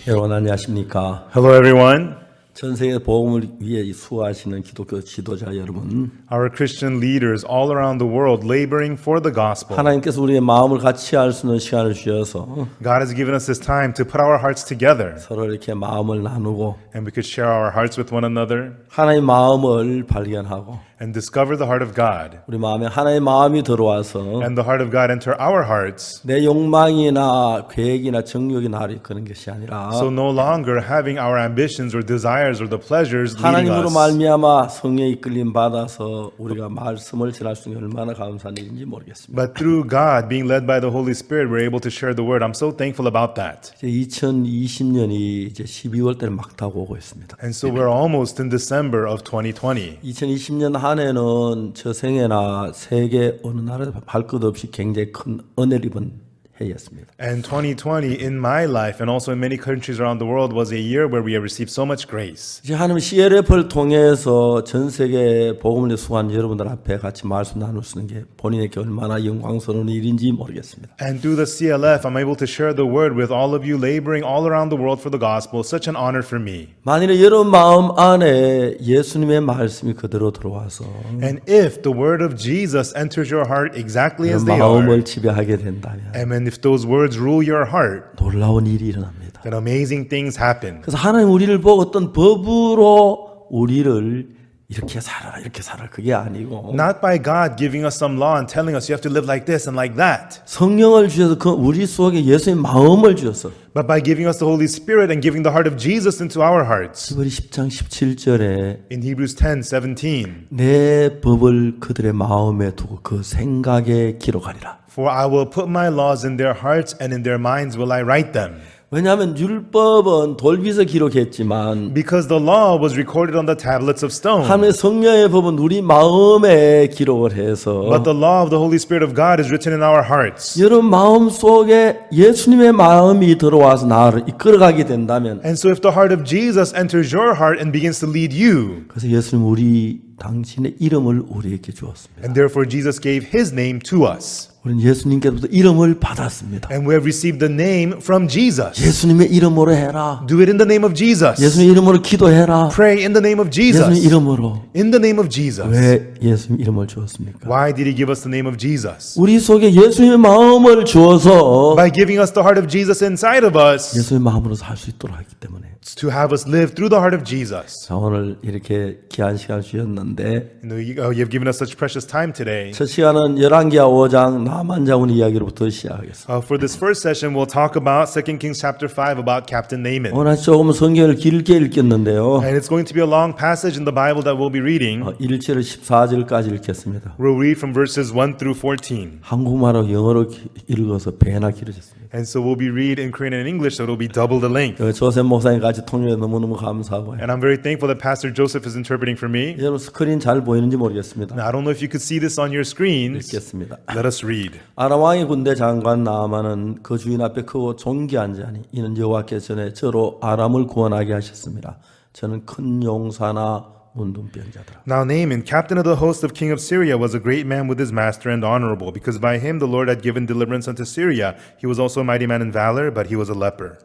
여러분 안녕하십니까? Hello, everyone. 전 세계 복음을 위해 수고하시는 기독교 지도자 여러분, Our Christian leaders all around the world laboring for the gospel. 하나님께서 우리의 마음을 같이 할 수 있는 시간을 주셔서 God has given us this time to put our hearts together 서로 이렇게 마음을 나누고 and we could share our hearts with one another 하나님의 마음을 발견하고 and discover the heart of God. 우리 마음에 하나님의 마음이 들어와서 And the heart of God enter our hearts. 내 욕망이나 계획이나 정욕이 나를 이끄는 것이 아니라 So no longer having our ambitions or desires or the pleasures leading 하나님으로 us. 말미암아 성령의 이끌림 받아서 우리가 말씀을 전할 수 있는 게 얼마나 감사한 일인지 모르겠습니다. But through God being led by the Holy Spirit, we're able to share the word. I'm so thankful about that. 이제 2020년이 이제 12월 달에 막 다가오고 있습니다. And so we're almost in December of 2020. 2020년 한 해는 저 생애나 세계 어느 나라에도 할 것 없이 굉장히 큰 은혜를 입은 해였습니다. And 2020 in my life and also in many countries around the world was a year where we have received so much grace. 이제 하나님 CLF를 통해서 전 세계 복음을 수고한 여러분들 앞에 같이 말씀 나눌 수 있는 게 본인에게 얼마나 영광스러운 일인지 모르겠습니다. And through the CLF, I'm able to share the word with all of you laboring all around the world for the gospel. Such an honor for me. 만일에 여러분 마음 안에 예수님의 말씀이 그대로 들어와서 And if the word of Jesus enters your heart exactly as they 마음을 are, 지배하게 된다면 and if those words rule your heart, 놀라운 일이 일어납니다. then amazing things happen. 그래서 하나님 우리를 보고 어떤 법으로 우리를 이렇게 살아라 이렇게 살아라 그게 아니고 Not by God giving us some law and telling us you have to live like this and like that, 성령을 주셔서 그 우리 속에 예수의 마음을 주셔서 but by giving us the Holy Spirit and giving the heart of Jesus into our hearts. 히브리 10장 17절에 In Hebrews 10:17, 내 법을 그들의 마음에 두고 그 생각에 기록하리라. for I will put my laws in their hearts and in their minds will I write them. 왜냐하면 율법은 돌빗에 기록했지만 Because the law was recorded on the tablets of stone. 하나님의 성령의 법은 우리 마음에 기록을 해서 But the law of the Holy Spirit of God is written in our hearts. 여러분 마음 속에 예수님의 마음이 들어와서 나를 이끌어가게 된다면 And so if the heart of Jesus enters your heart and begins to lead you, 그래서 예수님 우리 당신의 이름을 우리에게 주었습니다. and therefore Jesus gave his name to us. 우리는 예수님께로부터 이름을 받았습니다. And we have received the name from Jesus. 예수님의 이름으로 해라. Do it in the name of Jesus. 예수님 이름으로 기도해라. Pray in the name of 예수님 Jesus. 이름으로. In the name of Jesus. 왜 예수님 이름을 주었습니까? Why did he give us the name of Jesus? 우리 속에 예수님의 마음을 주어서 By giving us the heart of Jesus inside of us 예수님의 마음으로 살 수 있도록 하기 때문에 to have us live through the heart of Jesus. 자, 오늘 이렇게 귀한 시간을 주셨는데 You have given us such precious time today. 첫 시간은 열왕기하 5장 나만 장군 이야기로부터 시작하겠습니다. For this first session, we'll talk about 2 Kings chapter 5 about Captain Naaman. 오늘 조금 성경을 길게 읽겠는데요. And it's going to be a long passage in the Bible that we'll be reading. 1절에서 14절까지 읽겠습니다. We'll read from verses 1 through 14. 한국말하고 영어로 읽어서 배나 길어졌습니다. And so we'll be read in Korean and English, so it'll be double the length. 조셉 목사님 같이 통역해 너무너무 감사하고요. And I'm very thankful that Pastor Joseph is interpreting for me. 여러분 스크린 잘 보이는지 모르겠습니다. Now, I don't know if you could see this on your screens. 읽겠습니다. Let us read. 아람 왕의 군대 장관 나아만은 그 주인 앞에 크고 존귀한 자니 이는 여호와께서 전에 저로 아람을 구원하게 하셨습니다. 저는 큰 용사나 문둥병자더라. Now Naaman, captain of the host of king of Syria, was a great man with his master and honorable, because by him the Lord had given deliverance unto Syria. He was also a mighty man in valor, but he was a leper.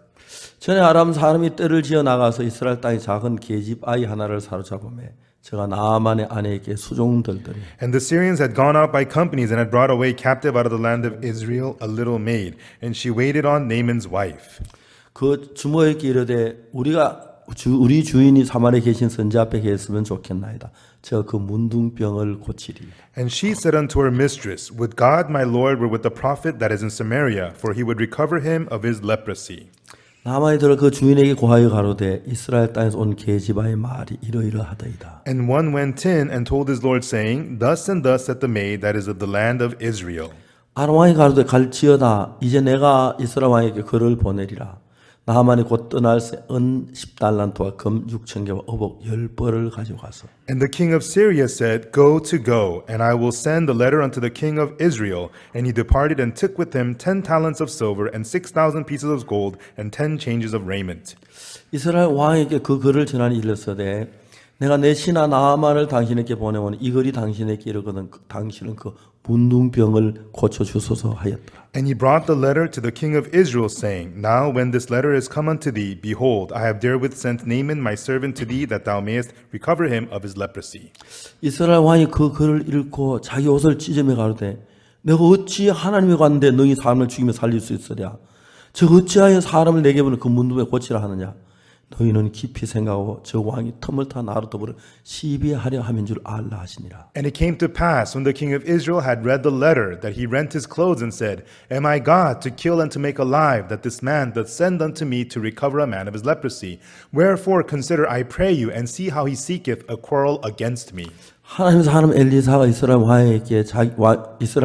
전에 아람 사람이 떼를 지어 나가서 이스라엘 땅의 작은 계집 아이 하나를 사로잡음에 제가 나아만의 아내에게 수종들더니 And the Syrians had gone out by companies and had brought away captive out of the land of Israel a little maid, and she waited on Naaman's wife. 그 주모에게 이르되 우리 주인이 사마리에 계신 선지 앞에 계셨으면 좋겠나이다. 제가 그 문둥병을 고치리이다. And she said unto her mistress, Would God my Lord were with the prophet that is in Samaria, for he would recover him of his leprosy. 나만이 들어 그 주인에게 고하여 가로되 이스라엘 땅에서 온 계집아의 말이 이러이러하더이다. And one went in and told his Lord, saying, Thus and thus said the maid that is of the land of Israel. 아람 왕이 가로되 갈지어다. 이제 내가 이스라엘 왕에게 그를 보내리라. 나만이 곧 떠날 새 은 10달란트와 금 6,000개와 어복 10벌을 가져가서 And the king of Syria said, Go, and I will send a letter unto the king of Israel. And he departed and took with him 10 talents of silver and 6,000 pieces of gold and 10 changes of raiment. 이스라엘 왕에게 그 글을 전하니 일렀으되 내가 내 신하 나아만을 당신에게 보내오니 이 글이 당신에게 이르거든 당신은 그 문둥병을 고쳐주소서 하였더라. And he brought the letter to the king of Israel, saying, Now when this letter is come unto thee, behold, I have therewith sent Naaman my servant to thee, that thou mayest recover him of his leprosy. 이스라엘 왕이 그 글을 읽고 자기 옷을 찢으며 가로되 내가 어찌 하나님의 관인데 너희 사람을 죽이며 살릴 수 있으랴. 저 어찌하여 사람을 내게 보내 그 문둥병 고치라 하느냐. 너희는 깊이 생각하고 저 왕이 틈을 타 나로 더불어 시비하려 함인 줄 알라 하시니라. And it came to pass, when the king of Israel had read the letter, that he rent his clothes and said, Am I God to kill and to make alive, that this man doth send unto me to recover a man of his leprosy? Wherefore consider, I pray you, and see how he seeketh a quarrel against me. 하나님의 사람 엘리사가 이스라엘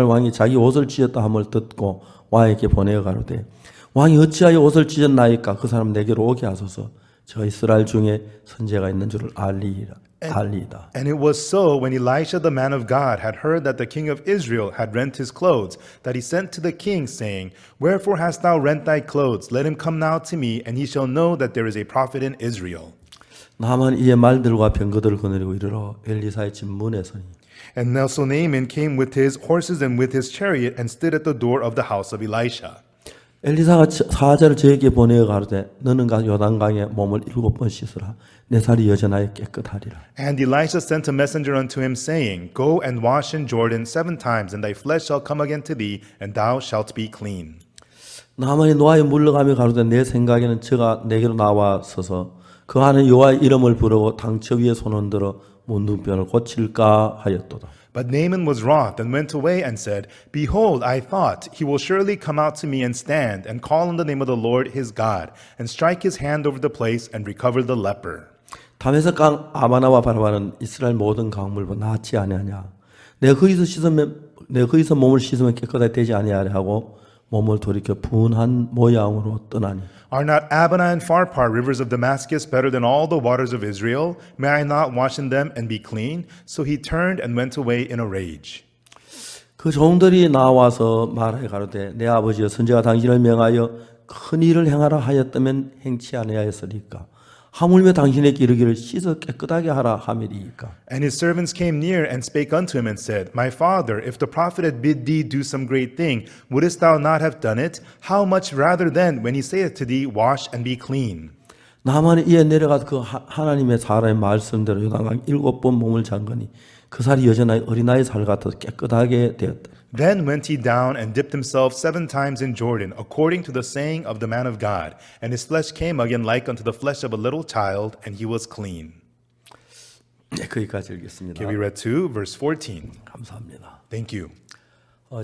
왕이 자기 옷을 찢었다 함을 듣고 왕에게 보내어 가로되 왕이 어찌하여 옷을 찢었나이까 그 사람 내게로 오게 하소서. 저 이스라엘 중에 선제가 있는 줄을 알리이다. And it was so, when Elisha the man of God had heard that the king of Israel had rent his clothes, that he sent to the king, saying, Wherefore hast thou rent thy clothes? Let him come now to me, and he shall know that there is a prophet in Israel. 나만 이에 말들과 병거들을 거느리고 이르러 엘리사의 집 문에 서니 And also Naaman came with his horses and with his chariot, and stood at the door of the house of Elisha. 엘리사가 사자를 저에게 보내어 가로되 너는 가 요단강에 몸을 7번 씻으라 내 살이 여전하여 깨끗하리라. And Elisha sent a messenger unto him, saying, Go and wash in Jordan 7 times, and thy flesh shall come again to thee, and thou shalt be clean. 나만이 노아에 물러가며 가로되 내 생각에는 저가 내게로 나와서서 그 안에 여호와의 이름을 부르고 당처 위에 손을 들어 문둥병을 고칠까 하였도다. But Naaman was wroth, and went away, and said, Behold, I thought, he will surely come out to me and stand, and call on the name of the Lord his God, and strike his hand over the place, and recover the leper. 다메섹 강 아바나와 바라바는 이스라엘 모든 강물보다 낫지 아니하냐. 내가 거기서 몸을 씻으면 깨끗하게 되지 아니하려 하고 몸을 돌이켜 분한 모양으로 떠나니. Are not Abana and Pharpar, rivers of Damascus, better than all the waters of Israel? May I not wash in them and be clean? So he turned and went away in a rage. 그 종들이 나와서 말하여 가로되 내 아버지여 선지가 당신을 명하여 큰 일을 행하라 하였다면 행치 아니하였으리까. 하물며 당신에게 이르기를 씻어 깨끗하게 하라 함이리이까. And his servants came near and spake unto him and said, My father, if the prophet had bid thee do some great thing, wouldest thou not have done it? How much rather then when he saith to thee, Wash and be clean? 나만이 이에 내려가서 그 하나님의 사람의 말씀대로 요단강 7번 몸을 잠그니 그 살이 여전하여 어린아이 살 같아서 깨끗하게 되었다. Then went he down and dipped himself 7 times in Jordan, according to the saying of the man of God. And his flesh came again like unto the flesh of a little child, and he was clean. 네, 거기까지 읽겠습니다. Okay, we read 2, verse 14. 감사합니다. Thank you.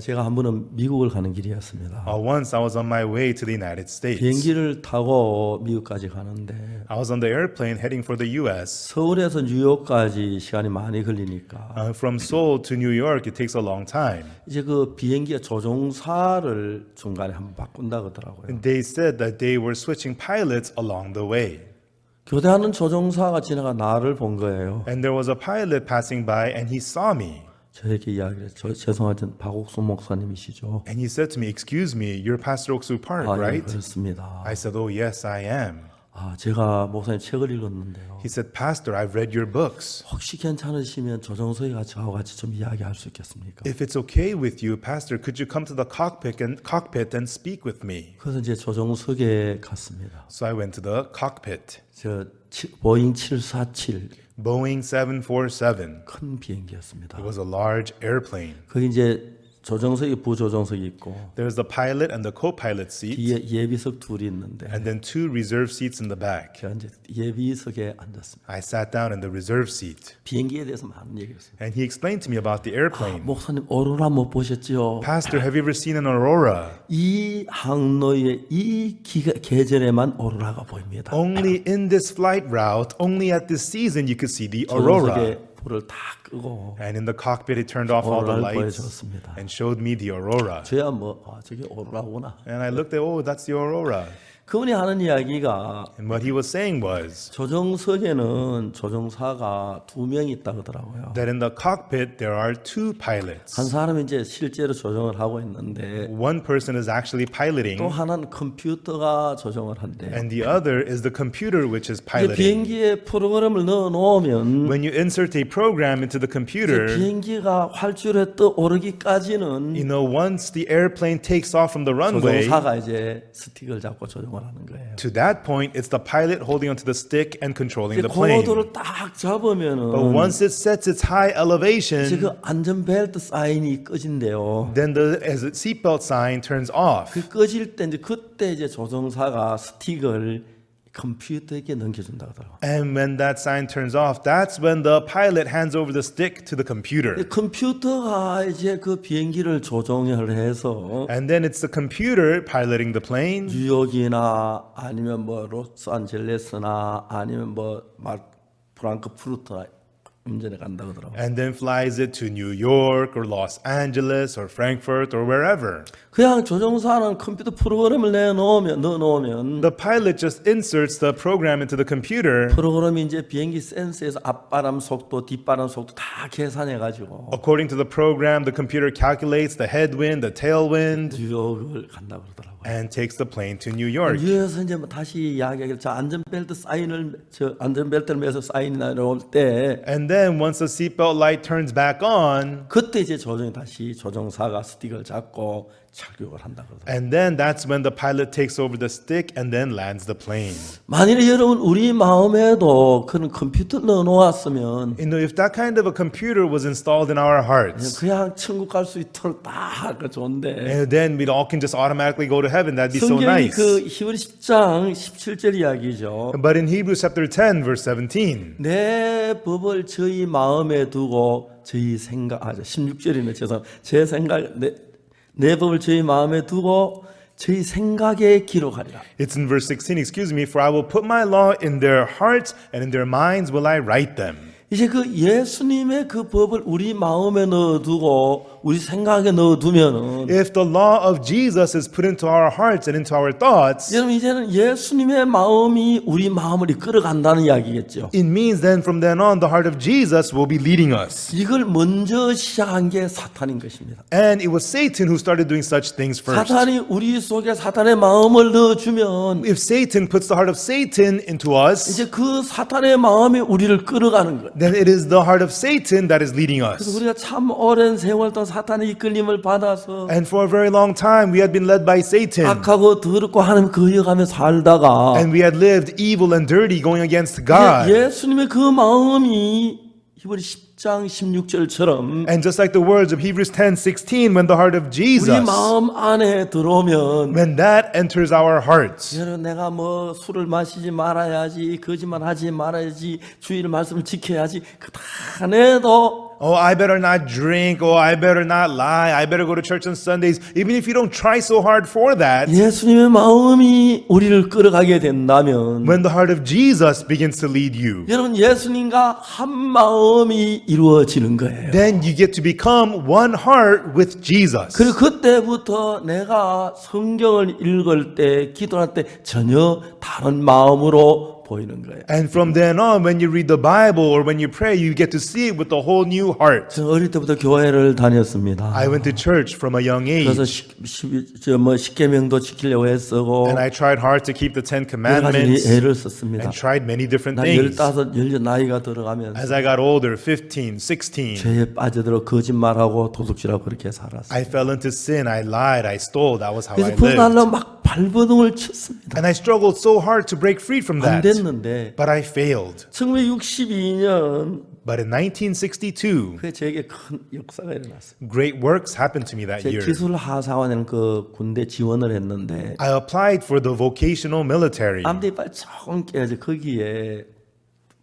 제가 한 번은 미국을 가는 길이었습니다. Once I was on my way to the United States. 비행기를 타고 미국까지 가는데 I was on the airplane heading for the U.S. 서울에서 뉴욕까지 시간이 많이 걸리니까 From Seoul to New York, it takes a long time. 이제 그 비행기의 조종사를 중간에 한번 바꾼다 그러더라고요. And they said that they were switching pilots along the way. 교대하는 조종사가 지나가 나를 본 거예요. And there was a pilot passing by, and he saw me. 저에게 이야기를 했죠. 죄송하지만 박옥수 목사님이시죠? And he said to me, Excuse me, you're Pastor Oksu Park, 예, right? 그렇습니다. I said, Oh, yes, I am. 제가 목사님 책을 읽었는데요. He said, Pastor, I've read your books. 혹시 괜찮으시면 조종석에 같이 저하고 같이 좀 이야기할 수 있겠습니까? If it's okay with you, Pastor, could you come to the cockpit and speak with me? 그래서 이제 조종석에 갔습니다. So I went to the cockpit. 보잉 747 Boeing 747. 큰 비행기였습니다. It was a large airplane. 거기 이제 조종석이 부조종석이 있고 There's the pilot and the co-pilot seat, 뒤에 예비석 둘이 있는데 and then 2 reserve seats in the back. 제가 이제 예비석에 앉았습니다. I sat down in the reserve seat. 비행기에 대해서 많은 얘기했어요. And he explained to me about the airplane. 목사님 오로라 못 보셨죠? Pastor, have you ever seen an aurora? 이 항로의 이 계절에만 오로라가 보입니다. Only in this flight route, only at this season, you could see the aurora. 조종석에 불을 다 끄고 And in the cockpit, he turned off all the 오로라를 lights 보여줬습니다. and showed me the aurora. 저야 저게 오로라구나. And I looked at, oh, that's the aurora. 그분이 하는 이야기가 And what he was saying was 조종석에는 조종사가 2명이 있다 그러더라고요. that in the cockpit there are two 한 pilots. 사람이 이제 실제로 조종을 하고 있는데 One person is actually 또 piloting, 하나는 컴퓨터가 조종을 한대요. and the other is the computer which is 이제 piloting. 비행기에 프로그램을 넣어 놓으면 When you insert a program into the computer, 비행기가 활주로에 떠오르기까지는 once the airplane takes off from the runway, 조종사가 이제 스틱을 잡고 조종을 하는 거예요. to that point, it's the pilot holding onto the stick and controlling 이제 the plane. 고도를 딱 But 잡으면은 once it sets its high 이제 elevation, 그 안전벨트 사인이 꺼진대요. then as the seatbelt sign turns off. 그 꺼질 때 이제 그때 이제 조종사가 스틱을 컴퓨터에게 넘겨준다 하더라고요. And when that sign turns off, that's when the pilot hands over the stick to the computer. 컴퓨터가 이제 그 비행기를 조종을 해서 And then it's the computer piloting the plane, 뉴욕이나 아니면 뭐 로스안젤레스나 아니면 뭐 프랑크푸르트나 운전해 간다 그러더라고요. and then flies it to New York or Los Angeles or Frankfurt or wherever. 그냥 조종사는 컴퓨터 프로그램을 넣어 놓으면 The pilot just inserts the program into the computer. 프로그램이 이제 비행기 센서에서 앞바람 속도, 뒷바람 속도 다 계산해 가지고 According to the program, the computer calculates the headwind, the tailwind, 뉴욕을 간다 그러더라고요. and takes the plane to New York. 뉴욕에서 이제 뭐 다시 이야기하길 저 안전벨트 사인을 저 안전벨트를 매서 사인이 나올 때 And then once the seatbelt light turns back on, 그때 이제 다시 조종사가 스틱을 잡고 착륙을 한다 그러더라고요. and then that's when the pilot takes over the stick and then lands the plane. 만일에 여러분 우리 마음에도 그런 컴퓨터 넣어 놓았으면 If that kind of a computer was installed in our hearts, 그냥 천국 갈 수 있도록 다 좋은데 and then we all can just automatically go to heaven, that'd be so 성경이 nice. 그 히브리 10장 17절 이야기죠. But in Hebrews chapter 10, verse 17, 내 법을 저희 마음에 두고 저희 생각 16절이네 죄송합니다. 제 생각 내 법을 저희 마음에 두고 저희 생각에 기록하리라. it's in verse 16, excuse me, for I will put my law in their hearts and in their minds will I write them. 이제 그 예수님의 그 법을 우리 마음에 넣어두고 우리 생각에 넣어두면은 If the law of Jesus is put into our hearts and into our thoughts, 여러분 이제는 예수님의 마음이 우리 마음을 이끌어간다는 이야기겠죠. it means then from then on the heart of Jesus will be leading us. 이걸 먼저 시작한 게 사탄인 것입니다. And it was Satan who started doing such things first. 사탄이 우리 속에 사탄의 마음을 넣어주면 If Satan puts the heart of Satan into us, 이제 그 사탄의 마음이 우리를 끌어가는 거예요. then it is the heart of Satan that is leading 그래서 us. 우리가 참 오랜 세월 동안 사탄의 이끌림을 받아서 And for a very long time, we had been led by Satan. 악하고 더럽고 하나님 거역하며 살다가 And we had lived evil and dirty going against 이제 God. 예수님의 그 마음이 히브리 10장 16절처럼 And just like the words of Hebrews 10:16, when the heart of 우리 Jesus, 마음 안에 들어오면 when that enters our hearts, 여러분 내가 뭐 술을 마시지 말아야지 거짓말하지 말아야지 주일 말씀을 지켜야지 그 다 해도 oh, I better not drink, oh, I better not lie, I better go to church on Sundays, even if you don't try so hard for that, 예수님의 마음이 우리를 끌어가게 된다면 when the heart of Jesus begins to lead you, 여러분 예수님과 한 마음이 이루어지는 거예요. then you get to become one heart with Jesus. 그리고 그때부터 내가 성경을 읽을 때 기도할 때 전혀 다른 마음으로 보이는 거예요. And from then on, when you read the Bible or when you pray, you get to see it with a whole new heart. 저는 어릴 때부터 교회를 다녔습니다. I went to church from a young 그래서 age, 십계명도 지키려고 했었고 and I tried hard to keep the Ten 여러 가지 Commandments 애를 썼습니다. and tried many different 난 things. 15, 16 나이가 들어가면서 As I got older, 15, 16, 죄에 빠져들어 거짓말하고 도둑질하고 그렇게 살았어요. I fell into sin. I lied. I stole. That was how 그래서 I lived. 벗어나려고 막 발버둥을 쳤습니다. And I struggled so hard to break free from 안 that. 됐는데 But I failed. 1962년 But in 1962, 그게 저에게 큰 역사가 일어났어요. great works happened to me that 제 year. 기술 하사관에는 그 군대 지원을 했는데 I applied for the vocational military. 암대빨 조금 깨져 거기에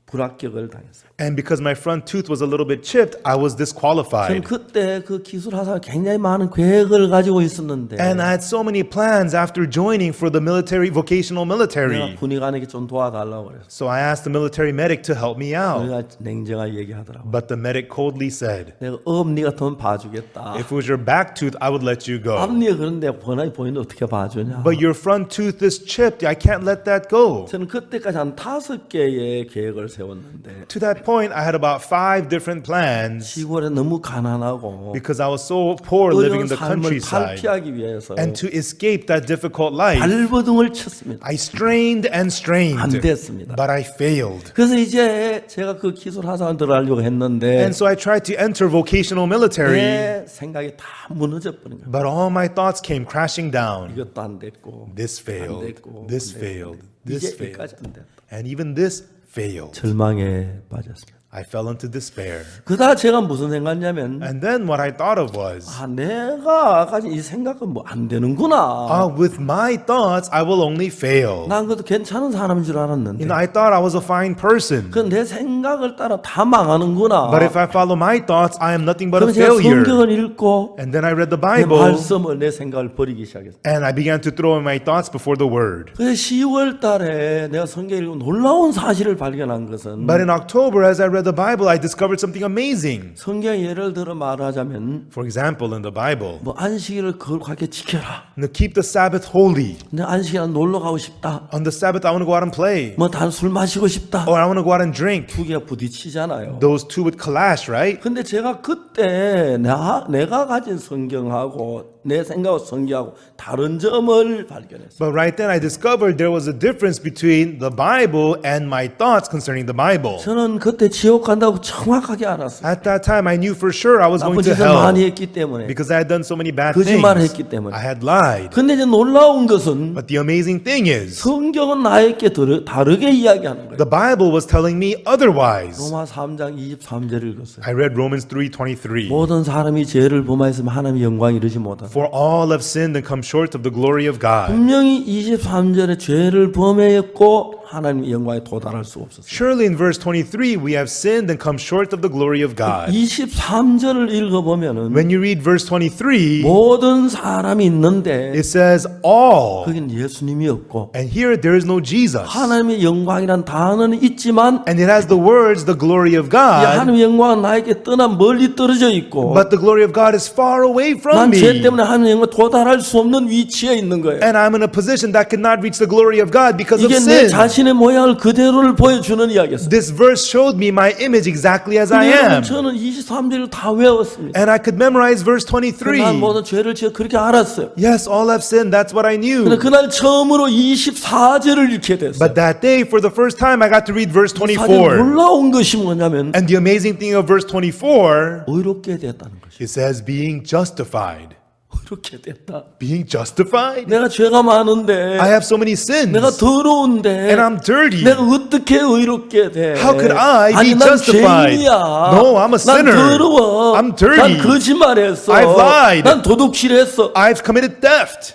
불합격을 당했어요. And because my front tooth was a little bit chipped, I was 저는 disqualified. 그때 그 기술 하사가 굉장히 많은 계획을 가지고 있었는데 And I had so many plans after joining for the military, vocational 내가 military. 군의관에게 좀 도와달라고 그랬어요. So I asked the military medic to help me out. 우리가 냉정하게 얘기하더라고. But the medic coldly said, 내가 앞니 같으면 봐주겠다. if it was your back tooth, I would let you go. 앞니가 그런데 번화히 보이는데 어떻게 봐주냐. But your front tooth is chipped. I can't let that go. 저는 그때까지 한 5개의 계획을 세웠는데 To that point, I had about 5 different plans 시골에 너무 가난하고 because I was so poor living in 어려운 the 삶을 countryside. 탈피하기 위해서 And to escape that difficult life, 발버둥을 쳤습니다. I strained and strained, 안 됐습니다. but I failed. 그래서 이제 제가 그 기술 하사관 들어가려고 했는데 And so I tried to enter vocational military, 내 생각이 다 무너져 버린 거예요. but all my thoughts came crashing down. 이것도 안 됐고 This 안 failed, 됐고 this 안 됐고. failed, this 이제 failed, 여기까지 안 됐다. and even this failed. 절망에 빠졌습니다. I fell into despair. 그다 제가 무슨 생각냐면 And then what I thought of was, 내가 가진 이 생각은 뭐 안 되는구나. with my thoughts, I will only fail. 난 그래도 괜찮은 사람인 줄 알았는데 You know, I thought I was a fine person. 그 내 생각을 따라 다 망하는구나. But if I follow my thoughts, I am nothing but a 그럼 제가 failure. 성경을 읽고 And then I read the 내 Bible, 말씀을 내 생각을 버리기 시작했어요. and I began to throw in my thoughts before the Word. 그래서 10월 달에 내가 성경을 읽고 놀라운 사실을 발견한 것은 But in October, as I read the Bible, I discovered something amazing. 성경 예를 들어 말하자면 For example, in the Bible, 뭐 안식일을 거룩하게 지켜라. keep the Sabbath holy. 내 안식일에 놀러 가고 싶다. On the Sabbath, I want to go out and play. 뭐 단 술 마시고 싶다. Or I want to go out and drink. 두 개가 부딪히잖아요. Those two would clash, right? 근데 제가 그때 내가 가진 성경하고 내 생각하고 성경하고 다른 점을 발견했어요. But right then, I discovered there was a difference between the Bible and my thoughts concerning the Bible. 저는 그때 지옥 간다고 정확하게 알았어요. At that time, I knew for sure I was 나쁜 going to 짓을 hell 많이 했기 때문에. because I had done so many bad things. 거짓말을 했기 때문에. I had lied. 근데 이제 놀라운 것은 But the amazing thing is, 성경은 나에게 다르게 이야기하는 거예요. the Bible was telling me otherwise. 로마 3장 23절을 읽었어요. I read Romans 3:23. 모든 사람이 죄를 범하였으면 하나님의 영광 이르지 못하다. For all have sinned and come short of the glory of God. 분명히 23절에 죄를 범했고 하나님의 영광에 도달할 수 없었어요. Surely in verse 23 we have sinned and come short of the glory of God. 23절을 읽어보면은 When you read verse 23, 모든 사람이 있는데 it says all. 거기는 예수님이 없고 And here there is no Jesus. 하나님의 영광이란 단어는 있지만 And it has the words, the glory of 이 God. 하나님의 영광은 나에게 떠나 멀리 떨어져 있고 But the glory of God is far away from 난 죄 me. 때문에 하나님의 영광에 도달할 수 없는 위치에 있는 거예요. And I'm in a position that cannot reach the glory of God because of 이게 내 sin. 자신의 모양을 그대로를 보여주는 이야기였어요. This verse showed me my image exactly as I am. 저는 23절을 다 외웠습니다. And I could memorize verse 난 23. 모든 죄를 지어 그렇게 알았어요. Yes, all have sinned. That's what I 근데 knew. 그날 처음으로 24절을 읽게 됐어요. But that day, for the first time, I got to read verse 사실 24. 놀라운 것이 뭐냐면 And the amazing thing of verse 24, 의롭게 됐다는 것이에요. it says being justified. 의롭게 됐다. Being justified? 내가 죄가 많은데 I have so many sins. 내가 더러운데 And I'm dirty. 내가 어떻게 의롭게 돼? How could I be 아니 난 justified? 죄인이야. No, I'm a sinner. 난 더러워. I'm dirty. 난 거짓말했어. I've lied. 난 도둑질했어. I've committed theft.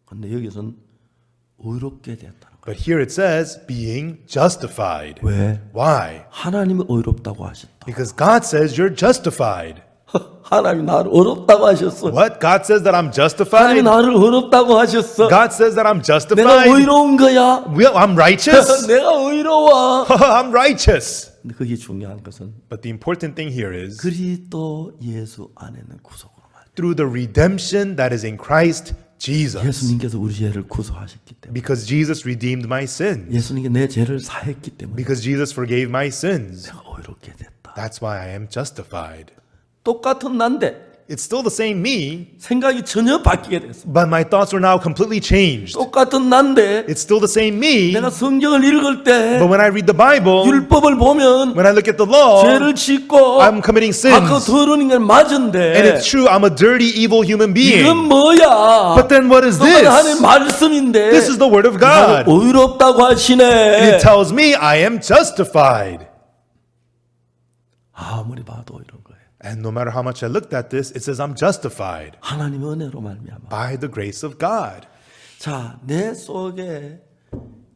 근데 여기서는 의롭게 됐다는 거예요. But here it says being justified. 왜? Why? 하나님이 의롭다고 하셨다. Because God says you're justified. 하나님이 나를 의롭다고 하셨어. What? God says that I'm 하나님이 justified? 나를 의롭다고 하셨어. God says that I'm 내가 justified? 의로운 거야. Well, I'm righteous? 내가 의로워. I'm righteous. 근데 그게 중요한 것은 But the important thing here is 그리스도 예수 안에는 구속으로 말이야. through the redemption that is in Christ Jesus. 예수님께서 우리 죄를 구속하셨기 때문에. Because Jesus redeemed my sins. 예수님께 내 죄를 사했기 때문에 Because Jesus forgave my sins. 내가 의롭게 됐다. That's why I am justified. 똑같은 난데 It's still the same me, 생각이 전혀 바뀌게 됐어. but my thoughts are now completely changed. 똑같은 난데 It's still the same me, 내가 성경을 읽을 때 but when I read the Bible, 율법을 보면 when I look at the law, 죄를 짓고 I'm committing 아까 sins. 더러운 인간 And 맞은데 it's true, I'm a dirty, evil human 이건 being. 뭐야? But then what is 똑같은 하나님 this? 말씀인데 This is the word of God. 의롭다고 And 하시네. it tells me I am justified. 아무리 봐도 이런 거예요. And no matter how much I looked at this, it says I'm justified 하나님의 은혜로 말미암아. by the grace of God. 자, 내 속에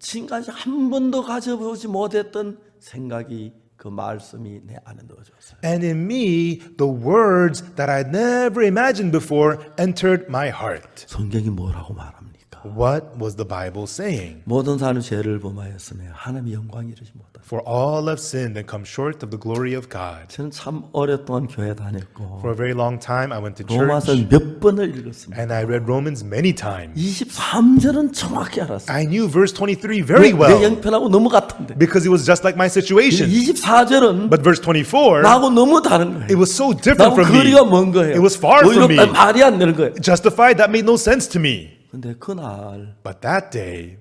지금까지 한 번도 가져보지 못했던 생각이 그 말씀이 내 안에 넣어졌어요. And in me, the words that I never imagined before entered my heart. 성경이 뭐라고 말합니까? What was the Bible saying? 모든 사람이 죄를 범하였으며 하나님의 영광이 이르지 못하다. For all have sinned and come short of the glory of God. 저는 참 오랫동안 교회 다녔고 For a very long time, I went to 로마서 church 몇 번을 읽었습니다. and I read Romans many times. 23절은 정확히 알았어요. I knew verse 23 very 내 well 형편하고 너무 같은데 because it was just like my situation. 24절은 But verse 24, 나하고 너무 다른 거예요. it was so different 나하고 from me. 거리가 먼 거예요. It was far from me. 의롭다 말이 안 되는 거예요. Justified, that made no sense to me. 근데 그날 But that day,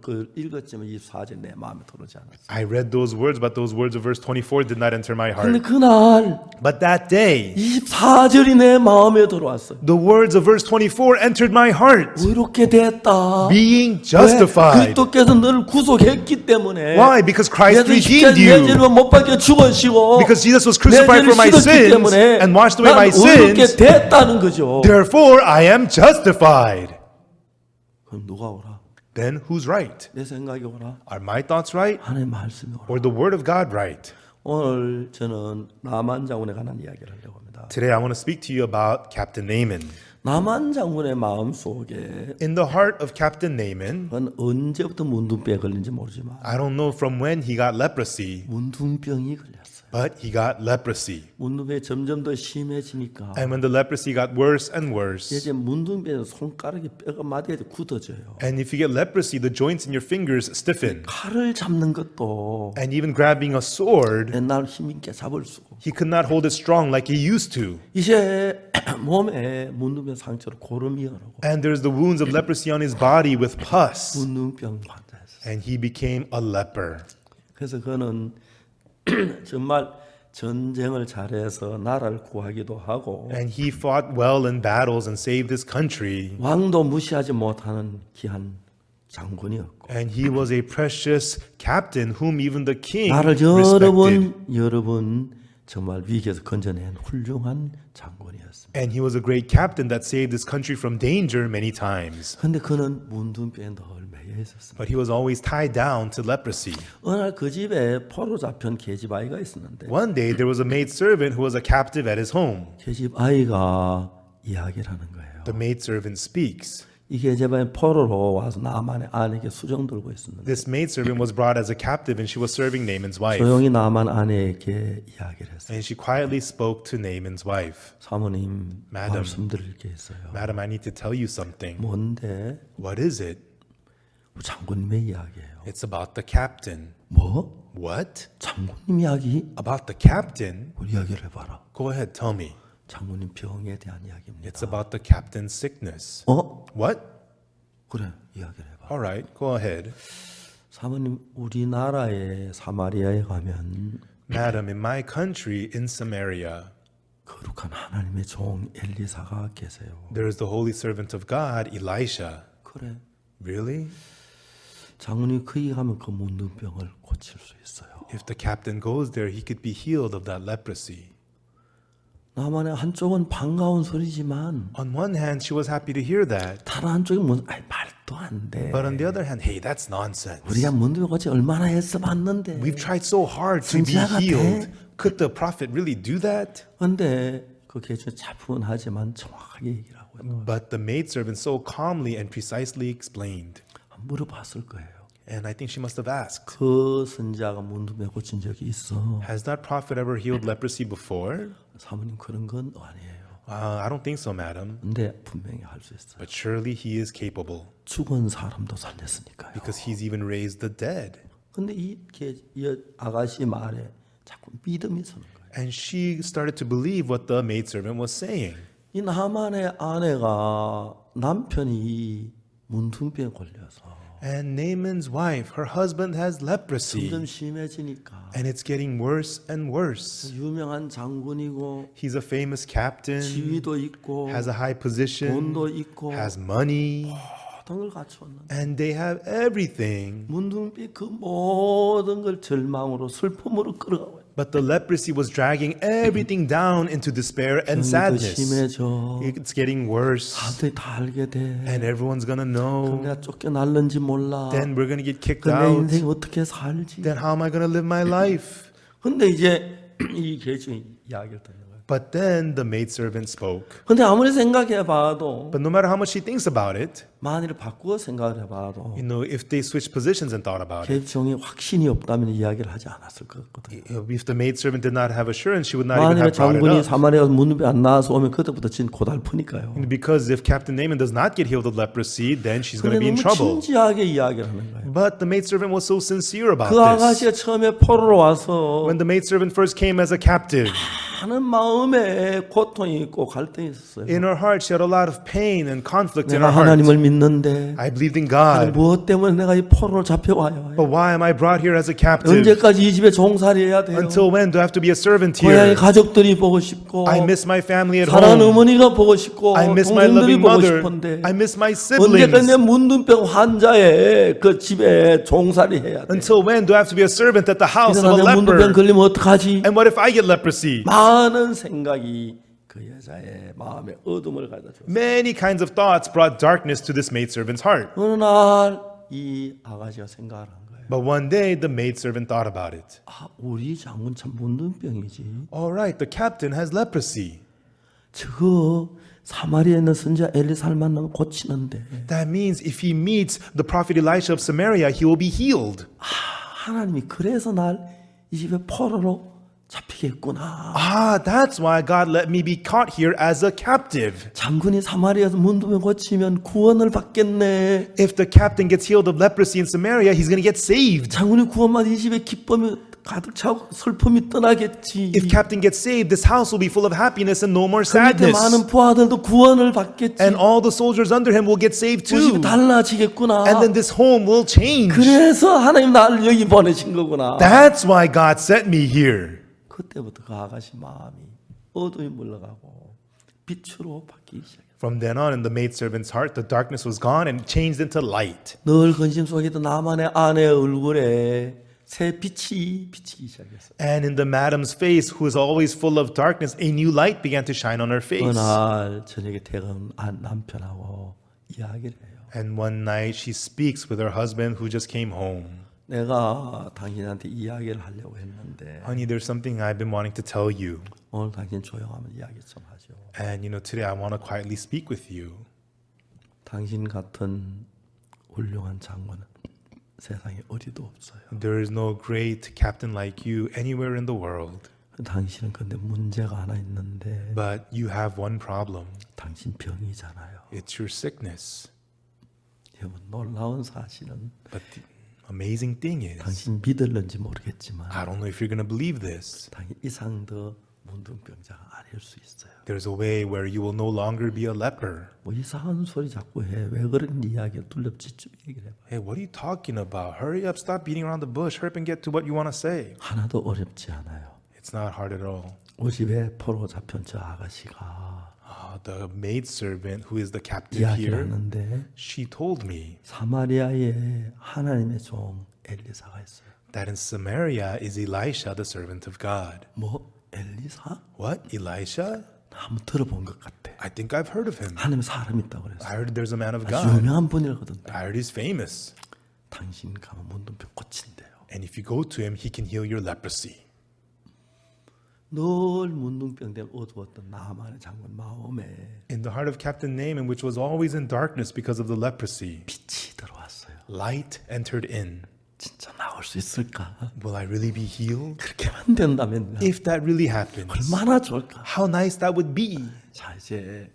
그 읽었지만 24절 내 마음에 들어오지 않았어요. I read those words, but those words of verse 24 did not enter my 근데 heart. 그날 But that day, 24절이 내 마음에 들어왔어요. the words of verse 24 entered my heart. 의롭게 됐다. Being 왜? justified. 그리스도께서 너를 구속했기 때문에. Why? Because Christ 내 redeemed 내 you. 죄를 못 박혀 죽으시고 Because Jesus was 내 crucified 죄를 for my 씻었기 sins 때문에 and washed away 난 my 의롭게 sins. 됐다는 거죠. Therefore, I am justified. 그럼 누가 오라? Then who's right? 내 생각이 오라? Are my thoughts right 하나님의 말씀이 오라? or the word of God right? 오늘 저는 나만 장군에 관한 이야기를 하려고 합니다. Today, I want to speak to you about Captain Naaman. 나만 장군의 마음 속에 In the heart of Captain Naaman, 그건 언제부터 문둥병에 걸린지 모르지만 I don't know from when he got leprosy, 문둥병이 걸렸어요. but he got leprosy. 문둥병이 점점 더 심해지니까 And when the leprosy got worse and worse, 이제 문둥병에서 손가락이 뼈가 마디에 굳어져요. and if you get leprosy, the joints in your fingers stiffen. 칼을 잡는 것도 And even grabbing a sword, 옛날 힘있게 잡을 수고 he could not hold it strong like he used to. 이제 몸에 문둥병 상처로 고름이 흐르고 And there's the wounds of leprosy on his body with pus. 문둥병 환자였어요. And he became a leper. 그래서 그는 정말 전쟁을 잘해서 나라를 구하기도 하고 And he fought well in battles and saved his country. 왕도 무시하지 못하는 귀한 장군이었고 And he was a precious captain whom even the king 나를 respected. 여러 번 정말 위기에서 건져낸 훌륭한 장군이었습니다. And he was a great captain that saved his country from danger many times. 그런데 그는 문둥병에 늘 매여 있었습니다. But he was always tied down to leprosy. 어느 날 그 집에 포로 잡힌 계집 아이가 있었는데 One day there was a maid servant who was a captive at his home. 계집 아이가 이야기를 하는 거예요. The maid servant speaks. 이 계집 아이 포로로 와서 나만의 아내에게 수정 들고 있었는데 This maid servant was brought as a captive and she was serving Naaman's wife. 조용히 나만 아내에게 이야기를 했어요. And she quietly spoke to Naaman's wife. 사모님 Madam. 말씀드릴 게 있어요. Madam, I need to tell you something. 뭔데? What is it? 장군님의 이야기예요. It's about the captain. 뭐? What? 장군님 이야기? About the captain? 우리 이야기를 해봐라. Go ahead, tell me. 장군님 병에 대한 이야기입니다. It's about the captain's sickness. 어? What? 그래 이야기를 해봐. All right, go ahead. 사모님 우리나라의 사마리아에 가면 Madam, in my country, in Samaria, 거룩한 하나님의 종 엘리사가 계세요. there is the holy servant of God, Elisha. 그래 Really? 장군님 거기 가면 그 문둥병을 고칠 수 있어요. If the captain goes there, he could be healed of that leprosy. 나만의 한쪽은 반가운 소리지만 On one hand, she was happy to hear that. 다른 한쪽은 뭐 아이 말도 안 돼. But on the other hand, hey, that's nonsense. 우리가 문둥병 고치 얼마나 애써 봤는데. We've tried so hard to be 진짜 같아? healed. Could the prophet really do that? 근데 그 계속 차분하지만 정확하게 얘기를 하고요. But the maidservant so calmly and precisely explained. 물어봤을 거예요. And I think she must have asked, 그 선자가 문둥병 고친 적이 있어? has that prophet ever healed leprosy before? 사모님 그런 건 아니에요. I don't think so, madam. 근데 분명히 할 수 있어요. But surely he is capable 죽은 사람도 살렸으니까요. because he's even raised the dead. 근데 이 아가씨 말에 자꾸 믿음이 서는 거예요. And she started to believe what the maidservant was saying. 이 나만의 아내가 남편이 문둥병에 걸려서 And Naaman's wife, her husband has leprosy. 점점 심해지니까 And it's getting worse and worse. 유명한 장군이고 He's a famous captain, 지위도 있고 has a high position, 돈도 있고 has money, 모든 걸 갖추었는데 and they have everything. 문둥병 그 모든 걸 절망으로 슬픔으로 끌어가고 But the leprosy was dragging everything down into despair and 병이 더 sadness. 심해져. It's getting worse, 사람들이 다 알게 돼. and everyone's gonna know. 내가 쫓겨날는지 몰라. Then we're gonna get kicked 그 내 out. 인생 어떻게 살지? Then how am I gonna live my life? 근데 이제 이 계중이 이야기를 듣는 거예요. But then the maidservant spoke. 근데 아무리 생각해봐도 But no matter how much she thinks about it, 만일 바꾸어 생각을 해봐도 if they switched positions and thought about it, 계중이 확신이 없다면 이야기를 하지 않았을 것 같거든요. if the maidservant did not have assurance, she would not even 만일에 have brought it 장군이 up. 사마리아 문밖에 안 나와서 오면 그때부터 진 고달프니까요. Because if Captain Naaman does not get healed of leprosy, then she's going to 근데 be in 너무 trouble. 진지하게 이야기를 하는 거예요. But the maidservant was so sincere about 그 this. 아가씨가 처음에 포로로 와서 When the maidservant first came as a captive, 많은 마음에 고통이 있고 갈등이 있었어요. in her heart she had a lot of pain and conflict in 내가 her heart. 하나님을 믿는데 I believed in 하나님 God, 무엇 때문에 내가 이 포로로 잡혀와요? but why am I brought here as a captive? 언제까지 이 집에 종살이해야 돼요? Until when do I have to be a servant 고향의 here? 가족들이 보고 싶고 I miss my family at 사랑하는 home. 어머니가 보고 싶고 I miss my 동생들이 loving 보고 mother. 싶은데 I miss my 언제까지 내 siblings. 문둥병 환자의 그 집에 종살이해야 돼? Until when do I have to be a servant at the house of 이러다 a 내 문둥병 leper? 걸리면 어떡하지? And what if I get leprosy? 많은 생각이 그 여자의 마음에 어둠을 가져다 줬어요. Many kinds of thoughts brought darkness to this maidservant's heart. 어느 날 이 아가씨가 생각을 한 거예요. But one day the maidservant thought about it. 아, 우리 장군 참 문둥병이지. All right, the captain has leprosy. 저거 사마리아에 있는 선지자 엘리사를 만나면 고치는데 That means if he meets the prophet Elisha of Samaria, he will be healed. 하나님이 그래서 날 이 집에 포로로 잡히겠구나. Ah, that's why God let me be caught here as a captive. 장군이 사마리아에서 문둥병 고치면 구원을 받겠네. If the captain gets healed of leprosy in Samaria, he's going to get saved. 장군이 구원만 이 집에 기쁨이 가득 차고 슬픔이 떠나겠지. If captain gets saved, this house will be full of happiness and no more 그 밑에 sadness. 많은 부하들도 구원을 받겠지. And all the soldiers under him will get saved 그 집이 too. 달라지겠구나. And then this home will change. 그래서 하나님 나를 여기 보내신 거구나. That's why God sent me here. 그때부터 그 아가씨 마음이 어둠이 물러가고 빛으로 바뀌기 시작했어요. From then on, in the maidservant's heart, the darkness was gone and changed into light. 늘 근심 속에도 나만의 아내의 얼굴에 새 빛이 비치기 시작했어요. And in the madam's face, who is always full of darkness, a new light began to shine on her face. 어느 날 저녁에 퇴근 남편하고 이야기를 해요. And one night, she speaks with her husband who just came home. 내가 당신한테 이야기를 하려고 했는데 Honey, there's something I've been wanting to tell you. 오늘 당신 조용하면 이야기 좀 하죠. And today I want to quietly speak with you. 당신 같은 훌륭한 장군은 세상에 어디도 없어요. There is no great captain like you anywhere in the world. 당신은 근데 문제가 하나 있는데 But you have one problem. 당신 병이잖아요. It's your sickness. 여러분 놀라운 사실은 But the amazing thing is, 당신 믿을는지 모르겠지만 I don't know if you're going to believe this. 당신 이상 더 문둥병자가 아닐 수 있어요. There's a way where you will no longer be a leper. 뭐 이상한 소리 자꾸 해. 왜 그런 이야기를 둘럽짓좀 얘기를 해봐. Hey, what are you talking about? Hurry up, stop beating around the bush. Hurry up and get to what you want to say. 하나도 어렵지 않아요. It's not hard at all. 우리 집에 포로 잡힌 저 아가씨가 The maidservant who is the captive 이야기를 here, 하는데 she told me 사마리아에 하나님의 종 엘리사가 있어요. that in Samaria is Elisha, the servant of God. 뭐 엘리사? What? Elisha? 한번 들어본 것 같아. I think I've heard of him. 하나님의 사람이 있다고 그랬어. I heard there's a man of 아주 God. 유명한 분이라거든. I heard he's famous. 당신 가면 문둥병 고친대요. And if you go to him, he can heal your leprosy. 늘 문둥병 때문에 어두웠던 나만의 장군 마음에 In the heart of Captain Naaman, which was always in darkness because of the leprosy, 빛이 들어왔어요. light entered in. 진짜 나올 수 있을까? Will I really be healed? 그렇게만 된다면 If that really happens, 얼마나 좋을까? how nice that would be. 자 이제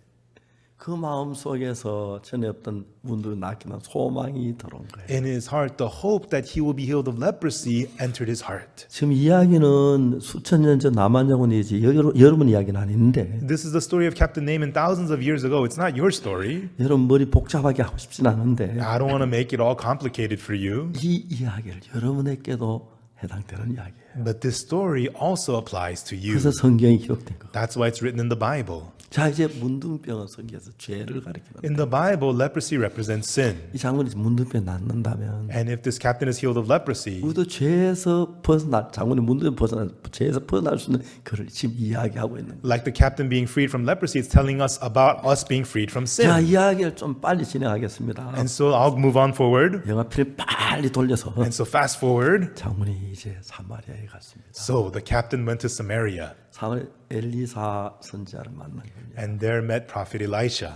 그 마음 속에서 전에 없던 문둥을 낫기는 소망이 들어온 거예요. In his heart, the hope that he will be healed of leprosy entered his heart. 지금 이야기는 수천 년 전 남한 장군이지 여러분 이야기는 아닌데 This is the story of Captain Naaman thousands of years ago. It's not your story. 여러분 머리 복잡하게 하고 싶진 않은데 I don't want to make it all complicated for you. 이 이야기를 여러분에게도 해당되는 이야기예요. But this story also applies to you. 그래서 성경이 기록된 거. That's why it's written in the Bible. 자, 이제 문둥병은 성경에서 죄를 가리키는. In the Bible, leprosy represents sin. 이 장군이 문둥병 낫는다면 And if this captain is healed of leprosy, 우리도 죄에서 벗어날 장군이 문둥병 벗어날 죄에서 벗어날 수 있는 그를 지금 이야기하고 있는 거예요. like the captain being freed from leprosy, it's telling us about us being freed from 자, sin. 이야기를 좀 빨리 진행하겠습니다. And so I'll move on forward. 영화필을 빨리 돌려서 And so fast forward. 장군이 이제 사마리아에 갔습니다. So the captain went to Samaria 사마리아 엘리사 선지자를 만난 겁니다. and there met prophet Elisha.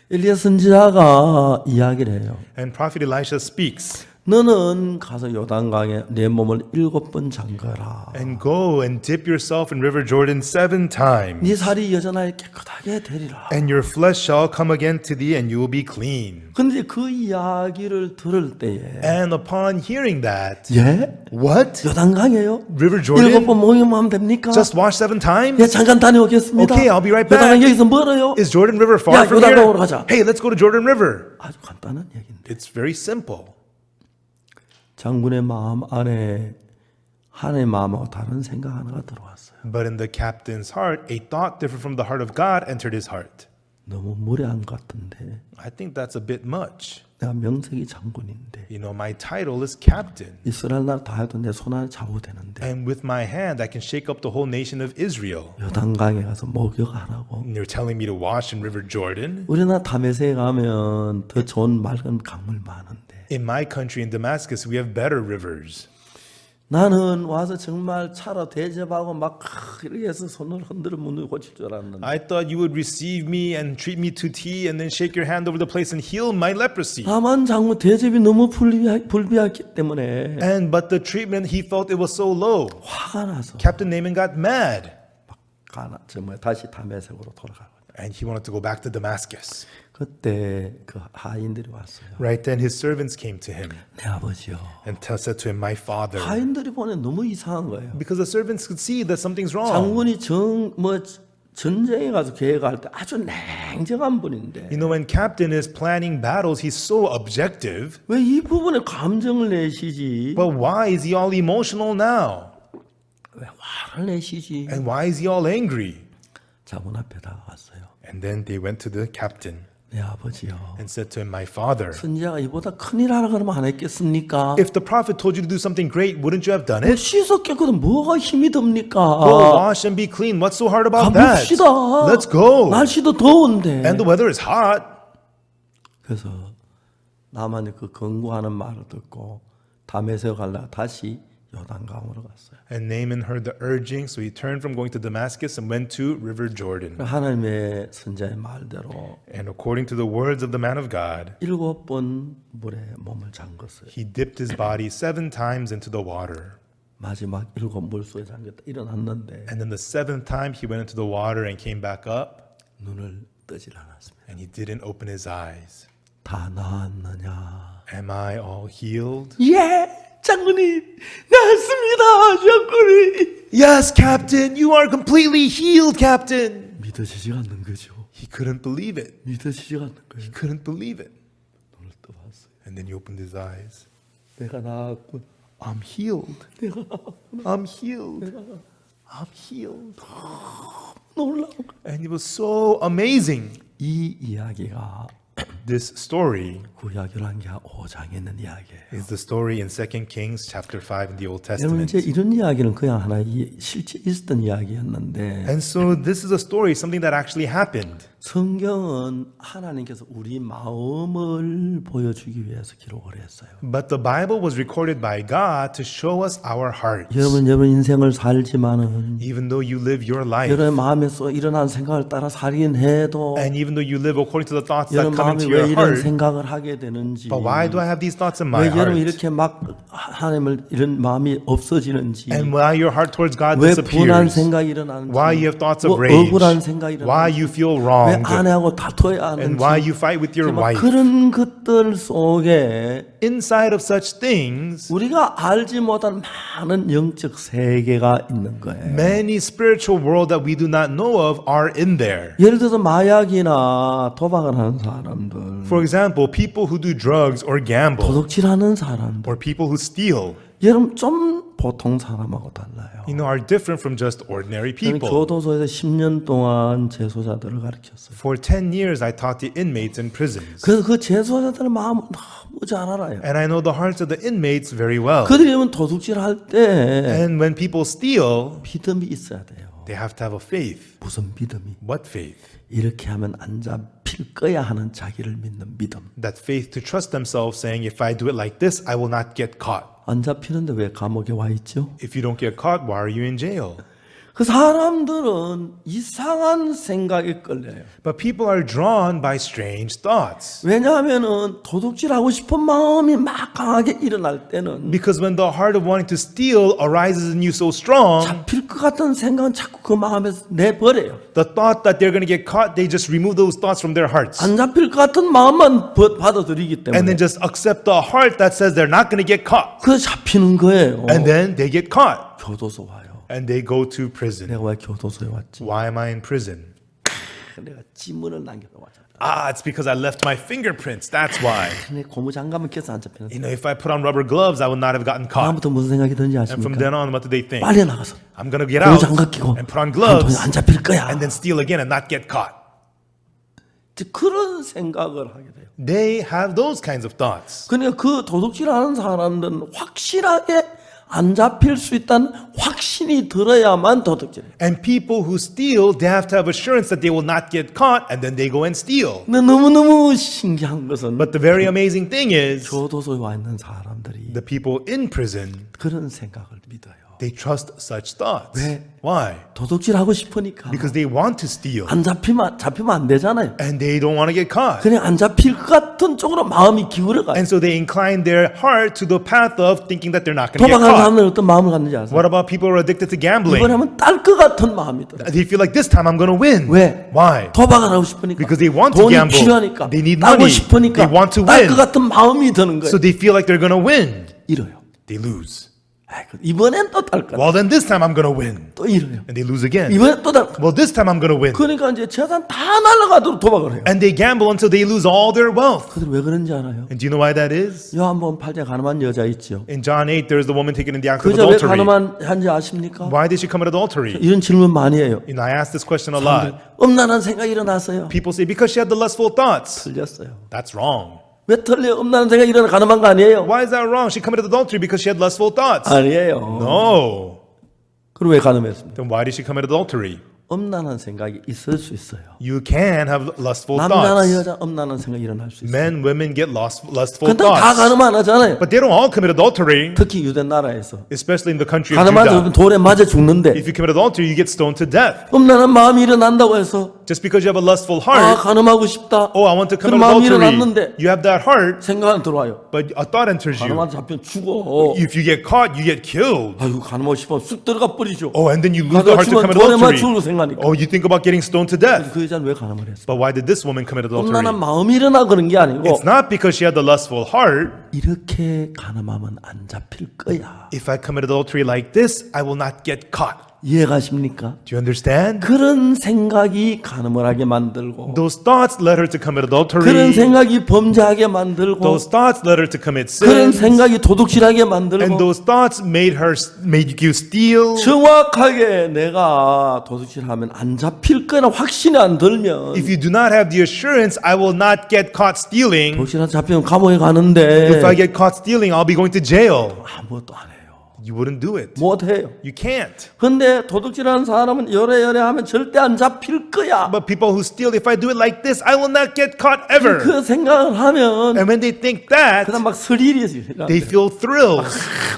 엘리야 선지자가 이야기를 해요. And prophet Elisha speaks. 너는 가서 요단강에 내 몸을 7번 잠가라. And go and dip yourself in river Jordan 7 times. 네 살이 여전하게 깨끗하게 되리라. And your flesh shall come again to thee and you will be clean. 근데 그 이야기를 들을 때에 And upon hearing that, 예? what? 요단강이에요? River 7번 Jordan? 모임하면 됩니까? Just wash 7 times? 예, 잠깐 다녀오겠습니다. Okay, I'll be right back. 요단강 여기서 멀어요? Is Jordan River far 야, from 요단강으로 here? 가자. Hey, let's go to Jordan River. 아주 간단한 얘기인데 It's very simple. 장군의 마음 안에 하나님의 마음하고 다른 생각 하나가 들어왔어요. But in the captain's heart, a thought different from the heart of God entered his heart. 너무 무례한 것 같은데 I think that's a bit much. 내가 명색이 장군인데 You know, my title is captain. 이스라엘 나라 다 해도 내 손 안에 좌우되는데 And with my hand, I can shake up the whole nation of Israel. 요단강에 가서 목욕 안 하고 And you're telling me to wash in River Jordan? 우리나라 다메섹에 가면 더 좋은 맑은 강물 많은데 In my country, in Damascus, we have better rivers. 나는 와서 정말 차로 대접하고 막 이렇게 해서 손을 흔들어 문을 고칠 줄 알았는데 I thought you would receive me and treat me to tea and then shake your hand over the place and heal my leprosy. 다만 장군 대접이 너무 불비했기 때문에 But the treatment, he felt it was so low. 화가 나서 Captain Naaman got mad. 정말 다시 다메섹으로 돌아가고 And he wanted to go back to Damascus. 그때 그 하인들이 왔어요. Right then, his servants came to him 내 아버지요. and said to him, my father. 하인들이 보니 너무 이상한 거예요. Because the servants could see that something's wrong. 장군이 전쟁에 가서 계획할 때 아주 냉정한 분인데 You know, when captain is planning battles, he's so objective. 왜 이 부분에 감정을 내시지? But why is he all emotional now? 왜 화를 내시지? And why is he all angry? 장군 앞에 다가왔어요. And then they went to the captain 내 아버지요. and said to him, my father. 선지자가 이보다 큰일 하라 그러면 안 했겠습니까? If the prophet told you to do something great, wouldn't you have done it? 씻어 깨끗은 뭐가 힘이 듭니까? Go wash and be clean. What's so hard about that? 가봅시다. Let's go. 날씨도 더운데. And the weather is hot. 그래서 나만이 그 권고하는 말을 듣고 다메섹 가려고 다시 요단강으로 갔어요. And Naaman heard the urging, so he turned from going to Damascus and went to River Jordan. 하나님의 선자의 말대로 And according to the words of the man of God, 7번 물에 몸을 잠궜어요. he dipped his body 7 times into the water. 마지막 7 물속에 잠겼다 일어났는데 And then the 7th time he went into the water and came back up, 눈을 뜨질 않았습니다. and he didn't open his eyes. 다 나았느냐? Am I all healed? 예, 장군님 나았습니다, 장군님. Yes, Captain, you are completely healed, Captain. 믿어지지가 않는 거죠. He couldn't believe it. 믿어지지가 않는 거예요. He couldn't believe it. 눈을 떠봤어요. And then he opened his eyes. 내가 나았군. I'm healed. I'm healed. I'm healed. 놀라운 거. And it was so amazing. 이 이야기가 This story 구약 11개 5장에 있는 이야기예요. is the story in 2 Kings chapter 5 in the Old 여러분 Testament. 이제 이런 이야기는 그냥 하나 실제 있었던 이야기였는데 And so this is a story, something that actually happened. 성경은 하나님께서 우리 마음을 보여주기 위해서 기록을 했어요. But the Bible was recorded by God to show us our hearts. 여러분 인생을 살지만은 Even though you live your life, 여러분 마음에서 일어난 생각을 따라 살긴 해도 and even though you live according to the thoughts that 여러분 come 마음이 into 왜 your 이런 heart, 생각을 하게 되는지 but why do I have these thoughts in my 왜 여러분 heart? 이렇게 막 하나님을 이런 마음이 없어지는지 And why your heart towards God 왜 분한 disappears? 생각이 일어나는지 Why you have thoughts of 뭐 rage? 억울한 생각이 Why 일어나는지 you feel 왜 wronged? 아내하고 다퉈야 하는지 And why you fight with your 정말 wife? 그런 것들 속에 Inside of such things, 우리가 알지 못한 많은 영적 세계가 있는 거예요. many spiritual world that we do not know of are in there. 예를 들어서 마약이나 도박을 하는 사람들, For example, people who do drugs or gamble, 도둑질하는 사람들, or people who steal. 여러분 좀 보통 사람하고 달라요. are different from just ordinary 저는 people. 교도소에서 10년 동안 재소자들을 가르쳤어요. For 10 years, I taught the inmates in prisons. 그래서 그 재소자들 마음을 너무 잘 알아요. And I know the hearts of the inmates very well. 그들이 도둑질 할 때 And when people steal, 믿음이 있어야 돼요. they have to have a faith. 무슨 믿음이? What faith? 이렇게 하면 안 잡힐 거야 하는 자기를 믿는 믿음. That faith to trust themselves, saying, if I do it like this, I will not get caught. 안 잡히는데 왜 감옥에 와 있죠? If you don't get caught, why are you in jail? 그 사람들은 이상한 생각에 끌려요. But people are drawn by strange thoughts. 왜냐하면은 도둑질하고 싶은 마음이 막 강하게 일어날 때는 Because when the heart of wanting to steal arises in you so strong, 잡힐 것 같은 생각은 자꾸 그 마음에서 내버려요. the thought that they're going to get caught, they just remove those thoughts from their hearts. 안 잡힐 것 같은 마음만 받아들이기 And 때문에 then just accept the heart that says they're not going to get caught. 그 잡히는 거예요. And then they get caught. 교도소 와요. And they go to prison. 내가 왜 교도소에 왔지? Why am I in prison? 내가 지문을 남겨놓고 왔잖아. Ah, it's because I left my fingerprints. That's why. 내 고무 장갑을 껴서 안 잡히는. If I put on rubber gloves, I would not have gotten caught. 다음부터 무슨 생각이 드는지 And from 아십니까? then on, what do they think? 빨리 나가서 I'm going to get 고무 out 장갑 끼고 and put on 안 gloves 잡힐 거야. and then steal again and not get caught. 그런 생각을 하게 돼요. They have those kinds of thoughts. 그러니까 그 도둑질하는 사람들은 확실하게 안 잡힐 수 있다는 확신이 들어야만 도둑질해요. And people who steal, they have to have assurance that they will not get caught, and then they go and steal. 근데 너무너무 신기한 것은 But the very amazing thing is, 교도소에 와 있는 사람들이 the people in prison, 그런 생각을 믿어요. they trust such thoughts. 왜? Why? 도둑질하고 싶으니까 Because they want to steal, 안 잡히면 안 되잖아요. and they don't want to get caught. 그냥 안 잡힐 것 같은 쪽으로 마음이 기울어 가요. And so they incline their heart to the path of thinking that they're not going to get 도박하는 caught. 사람들은 어떤 마음을 갖는지 아세요? What about people who are addicted to gambling? 이번에 하면 딸 것 같은 마음이 들어요. They feel like this time I'm going to win. 왜? Why? 도박을 하고 싶으니까. Because they want to 돈이 gamble. 필요하니까. They need 따고 money. 싶으니까. They want to 딸 win. 것 같은 마음이 드는 거예요. So they feel like they're going to win. 잃어요. They lose. 이번엔 또 딸 것 같아. Well, then this time I'm going to win. 또 잃어요. And they lose again. 이번엔 또 딸 것 같아. Well, this time I'm going to win. 그러니까 이제 재산 다 날아가도록 도박을 해요. And they gamble until they lose all their wealth. 그들 왜 그런지 알아요? And do you know why that is? 요한복음 8장 가늠한 여자 있죠. In John 8, there's the woman taken in the act 그 of 여자 왜 adultery. 가늠한지 아십니까? Why did she commit adultery? 이런 질문 많이 해요. I ask this question a lot. 음란한 생각이 일어났어요. People say, because she had the lustful thoughts. 틀렸어요. That's wrong. 왜 틀려? 음란한 생각이 일어나 가늠한 거 아니에요? Why is that wrong? She committed adultery because she had lustful thoughts. 아니에요. No. 그럼 왜 가늠했습니까? Then why did she commit adultery? 음란한 생각이 있을 수 있어요. You can have lustful 남자나 thoughts. 여자 음란한 생각이 일어날 수 있어요. Men, women get lustful 근데 다 thoughts. 가늠 안 하잖아요. But they don't all commit adultery, 특히 유대 나라에서 especially in the country of 가늠하면 Judah. 돌에 맞아 죽는데 If you commit adultery, you get stoned to death. 음란한 마음이 일어난다고 해서 Just because you have a lustful 아 heart, 가늠하고 싶다. oh, I want to 그런 commit 마음이 adultery. 일어났는데 You have that heart, 생각은 들어와요. but a thought enters you. 가늠한 잡히면 죽어. If you get caught, you get killed. 아이고 가늠하고 싶으면 쑥 들어가 버리죠. Oh, and then you lose the 가다 heart to 죽으면 commit 돌에 adultery. 맞추고 생각하니까. Oh, you think about getting stoned to death. 그 여자는 왜 가늠을 했어? But why did this woman commit adultery? 음란한 마음이 일어나 그런 게 아니고 It's not because she had the lustful heart. 이렇게 가늠하면 안 잡힐 거야. If I commit adultery like this, I will not get caught. 이해가십니까? Do you understand? 그런 생각이 가늠을 하게 만들고 Those thoughts led her to commit 그런 adultery. 생각이 범죄하게 만들고 Those thoughts led her to commit 그런 sin. 생각이 도둑질하게 And 만들고 those thoughts made you steal. 정확하게 내가 도둑질하면 안 잡힐 거나 확신이 안 들면 If you do not have the assurance, I will not get caught stealing. 도둑질한 잡히면 감옥에 가는데 If I get caught stealing, I'll be going to jail. 아무것도 안 해요. You wouldn't do it. 못해요. You can't. 근데 도둑질하는 사람은 요래요래 하면 절대 안 잡힐 거야. But people who steal, if I do it like this, I will not get caught ever. 그 생각을 하면 And when they think that, 그다음 막 스릴이 they feel thrills.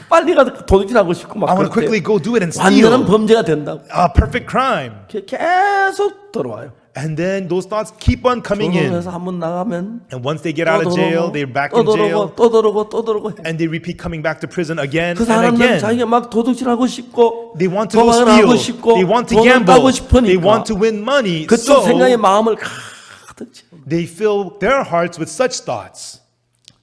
빨리 가서 도둑질하고 싶고 막 I want to 그럴 때 quickly go do it and 완전한 steal. 범죄가 된다고. A perfect crime. 계속 들어와요. And then those thoughts keep on coming in. 조롱해서 한 번 나가면 And once they get out of jail, they're back 또 in jail. 들어오고 또 들어오고 또 들어오고 해. And they repeat coming back to prison again 그 and 사람들은 again. 자기가 막 도둑질하고 싶고 They want to go 도박을 하고 steal. 싶고 They want to 돈을 gamble. 따고 싶으니까 They want to win money. 그쪽 So 생각에 마음을 가득 채워. they fill their hearts with such thoughts.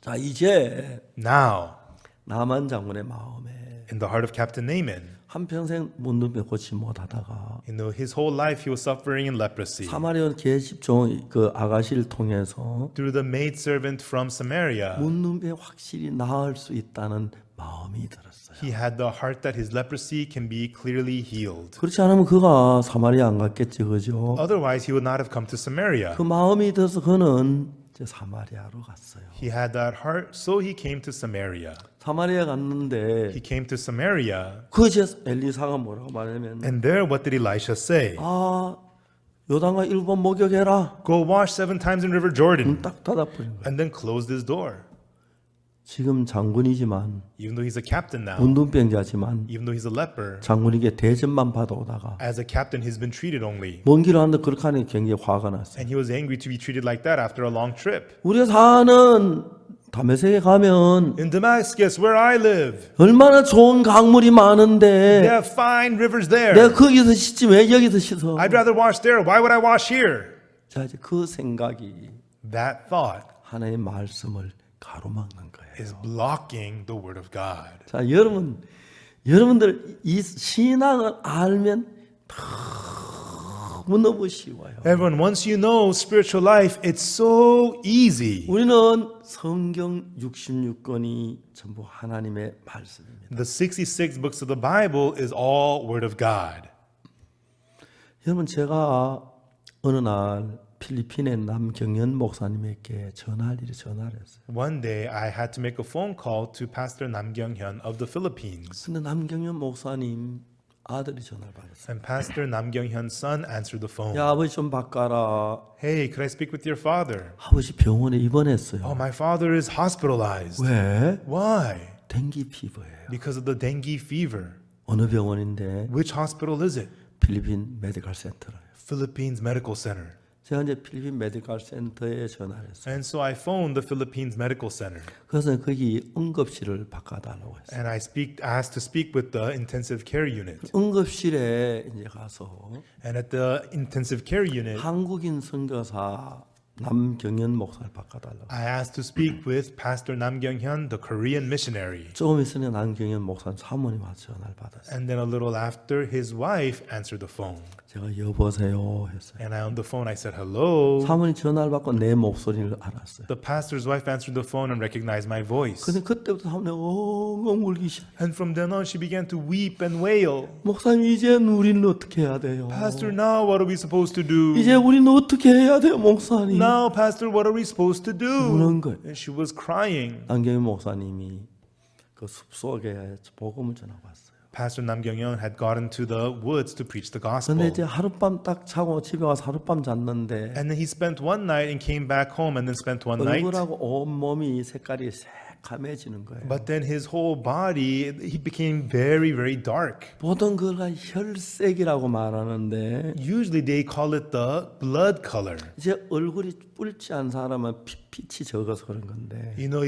자 이제 Now, 나만 장군의 마음에 in the heart of Captain Naaman, 한평생 문둥병 고치 못하다가 his whole life he was suffering in leprosy. 사마리아 계집종 그 아가씨를 통해서 Through the maidservant from Samaria, 문둥병 확실히 나을 수 있다는 마음이 들었어요. He had the heart that his leprosy can be clearly healed. 그렇지 않으면 그가 사마리아 안 갔겠지, 그죠? Otherwise, he would not have come to Samaria. 그 마음이 들어서 그는 이제 사마리아로 갔어요. He had that heart, so he came to Samaria. 사마리아 갔는데 He came to Samaria, 그 이제 엘리사가 뭐라고 말하냐면 and there what did Elisha say? 요단강 7번 목욕해라. Go wash 7 times in River Jordan, 딱 닫아버린 거예요. and then closed his door. 지금 장군이지만 Even though he's a captain now, 문둥병자지만 even though he's a leper, 장군에게 대접만 받아오다가 as a captain he's been treated only. 먼 길을 하는데 그렇게 하니 굉장히 화가 났어요. And he was angry to be treated like that after a long trip. 우리가 사는 다메섹에 가면 In Damascus, where I live, 얼마나 좋은 강물이 they 많은데 have fine rivers 내가 there. 거기서 씻지 왜 여기서 씻어? I'd rather wash there. Why would I wash here? 자, 이제 그 생각이 That thought 하나님의 말씀을 가로막는 거예요. is blocking the word of God. 자, 여러분들 이 신앙을 알면 너무너무 쉬워요. Everyone, once you know spiritual life, it's so easy. 우리는 성경 66권이 전부 하나님의 말씀입니다. The 66 books of the Bible is all word of God. 여러분, 제가 어느 날 필리핀의 남경현 목사님에게 전화를 했어요. One day, I had to make a phone call to Pastor Nam Kyung-hyun of the Philippines. 근데 남경현 목사님 아들이 전화를 받았어요. And Pastor Nam Kyung-hyun's son answered the phone. 야, 아버지 좀 바꿔라. Hey, could I speak with your father? 아버지 병원에 입원했어요. Oh, my father is hospitalized. 왜? Why? 댕기 피부예요. Because of the dengue fever. 어느 병원인데? Which hospital is it? 필리핀 메디컬 센터로요. Philippines Medical Center. 제가 이제 필리핀 메디컬 센터에 전화를 했어요. And so I phoned the Philippines Medical Center. 그래서 거기 응급실을 바꿔달라고 했어요. And I asked to speak with the intensive care unit. 응급실에 이제 가서 And at the intensive care unit, 한국인 선교사 남경현 목사를 바꿔달라고. I asked to speak with Pastor Nam Kyung-hyun, the Korean missionary. 조금 있으니 남경현 목사님 사모님한테 전화를 받았어요. And then a little after, his wife answered the phone. 제가 여보세요 했어요. And on the phone, I said, hello. 사모님 전화를 받고 내 목소리를 알았어요. The pastor's wife answered the phone and recognized my voice. 근데 그때부터 사모님 엉엉 울기 시작. And from then on, she began to weep and wail. 목사님 이제는 우리는 어떻게 해야 돼요? Pastor, now what are we supposed to do? 이제 우리는 어떻게 해야 돼요, 목사님? Now, Pastor, what are we supposed to do? 우는 거예요. And she was crying. 남경현 목사님이 그 숲속에 복음을 전하고 왔어요. Pastor Nam Kyung-hyun had gotten to the woods to preach the gospel. 근데 이제 하룻밤 딱 자고 집에 와서 하룻밤 잤는데 And then he spent one night and came back home and then spent one night. 얼굴하고 온 몸이 색깔이 새카매지는 거예요. But then his whole body, he became very, very dark. 보통 그걸 혈색이라고 말하는데 Usually they call it the blood color. 이제 얼굴이 붉지 않은 사람은 빛이 적어서 그런 건데 You know,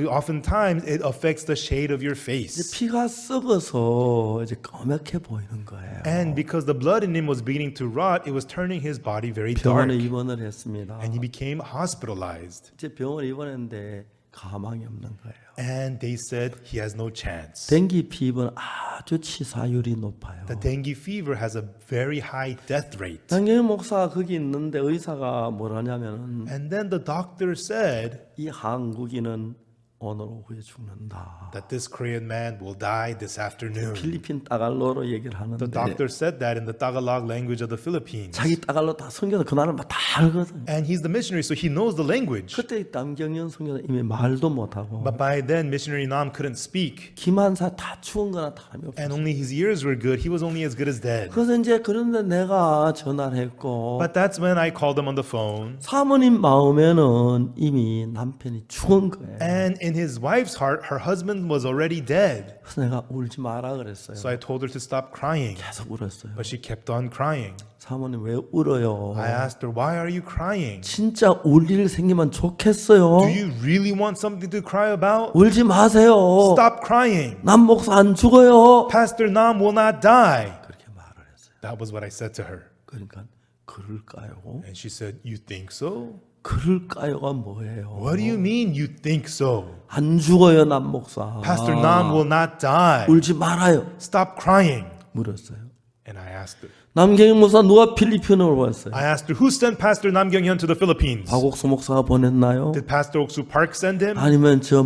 oftentimes it affects the shade of your 이제 face. 피가 썩어서 이제 까맣게 보이는 거예요. And because the blood in him was beginning to rot, it was turning his body very 병원에 dark. 입원을 했습니다. And he became hospitalized. 이제 병원에 입원했는데 가망이 없는 거예요. And they said he has no chance. 댕기 피부는 아주 치사율이 높아요. The dengue fever has a very high death rate. 남경현 목사가 거기 있는데 의사가 뭐라냐면은 And then the doctor said 이 한국인은 오늘 오후에 죽는다. that this Korean man will die this afternoon. 필리핀 따갈로로 얘기를 The 하는데 doctor said that in the Tagalog language of the Philippines. 자기 따갈로 다 성경을 그 나라를 다 알거든. And he's the missionary, so he knows the language. 그때 남경현 성교사 이미 말도 못하고 But by then, missionary Nam couldn't speak. 김한사 다 죽은 거나 다름이 없어. And only his ears were good. He was only as good as dead. 그래서 이제 그런데 내가 전화를 했고 But that's when I called him on the phone. 사모님 마음에는 이미 남편이 죽은 거예요. And in his wife's heart, her husband was already dead. 그래서 내가 울지 마라 그랬어요. So I told her to stop crying. 계속 울었어요. But she kept on crying. 사모님 왜 울어요? I asked her, why are you crying? 진짜 울 일 생기면 좋겠어요. Do you really want something to cry about? 울지 마세요. Stop crying. 남 목사 안 죽어요. Pastor Nam will not die. 그렇게 말을 했어요. That was what I said to her. 그러니까 그럴까요? And she said, you think so? 그럴까요가 뭐예요? What do you mean you think so? 안 죽어요, 남 목사. Pastor Nam will not die. 울지 말아요. Stop crying. 물었어요. And I asked her, 남경희 목사 누가 필리핀으로 보냈어요? I asked her, who sent Pastor Nam Kyung-hyun to the Philippines? 박옥수 목사가 보냈나요? Did Pastor Oksu Park send him? 아니면 저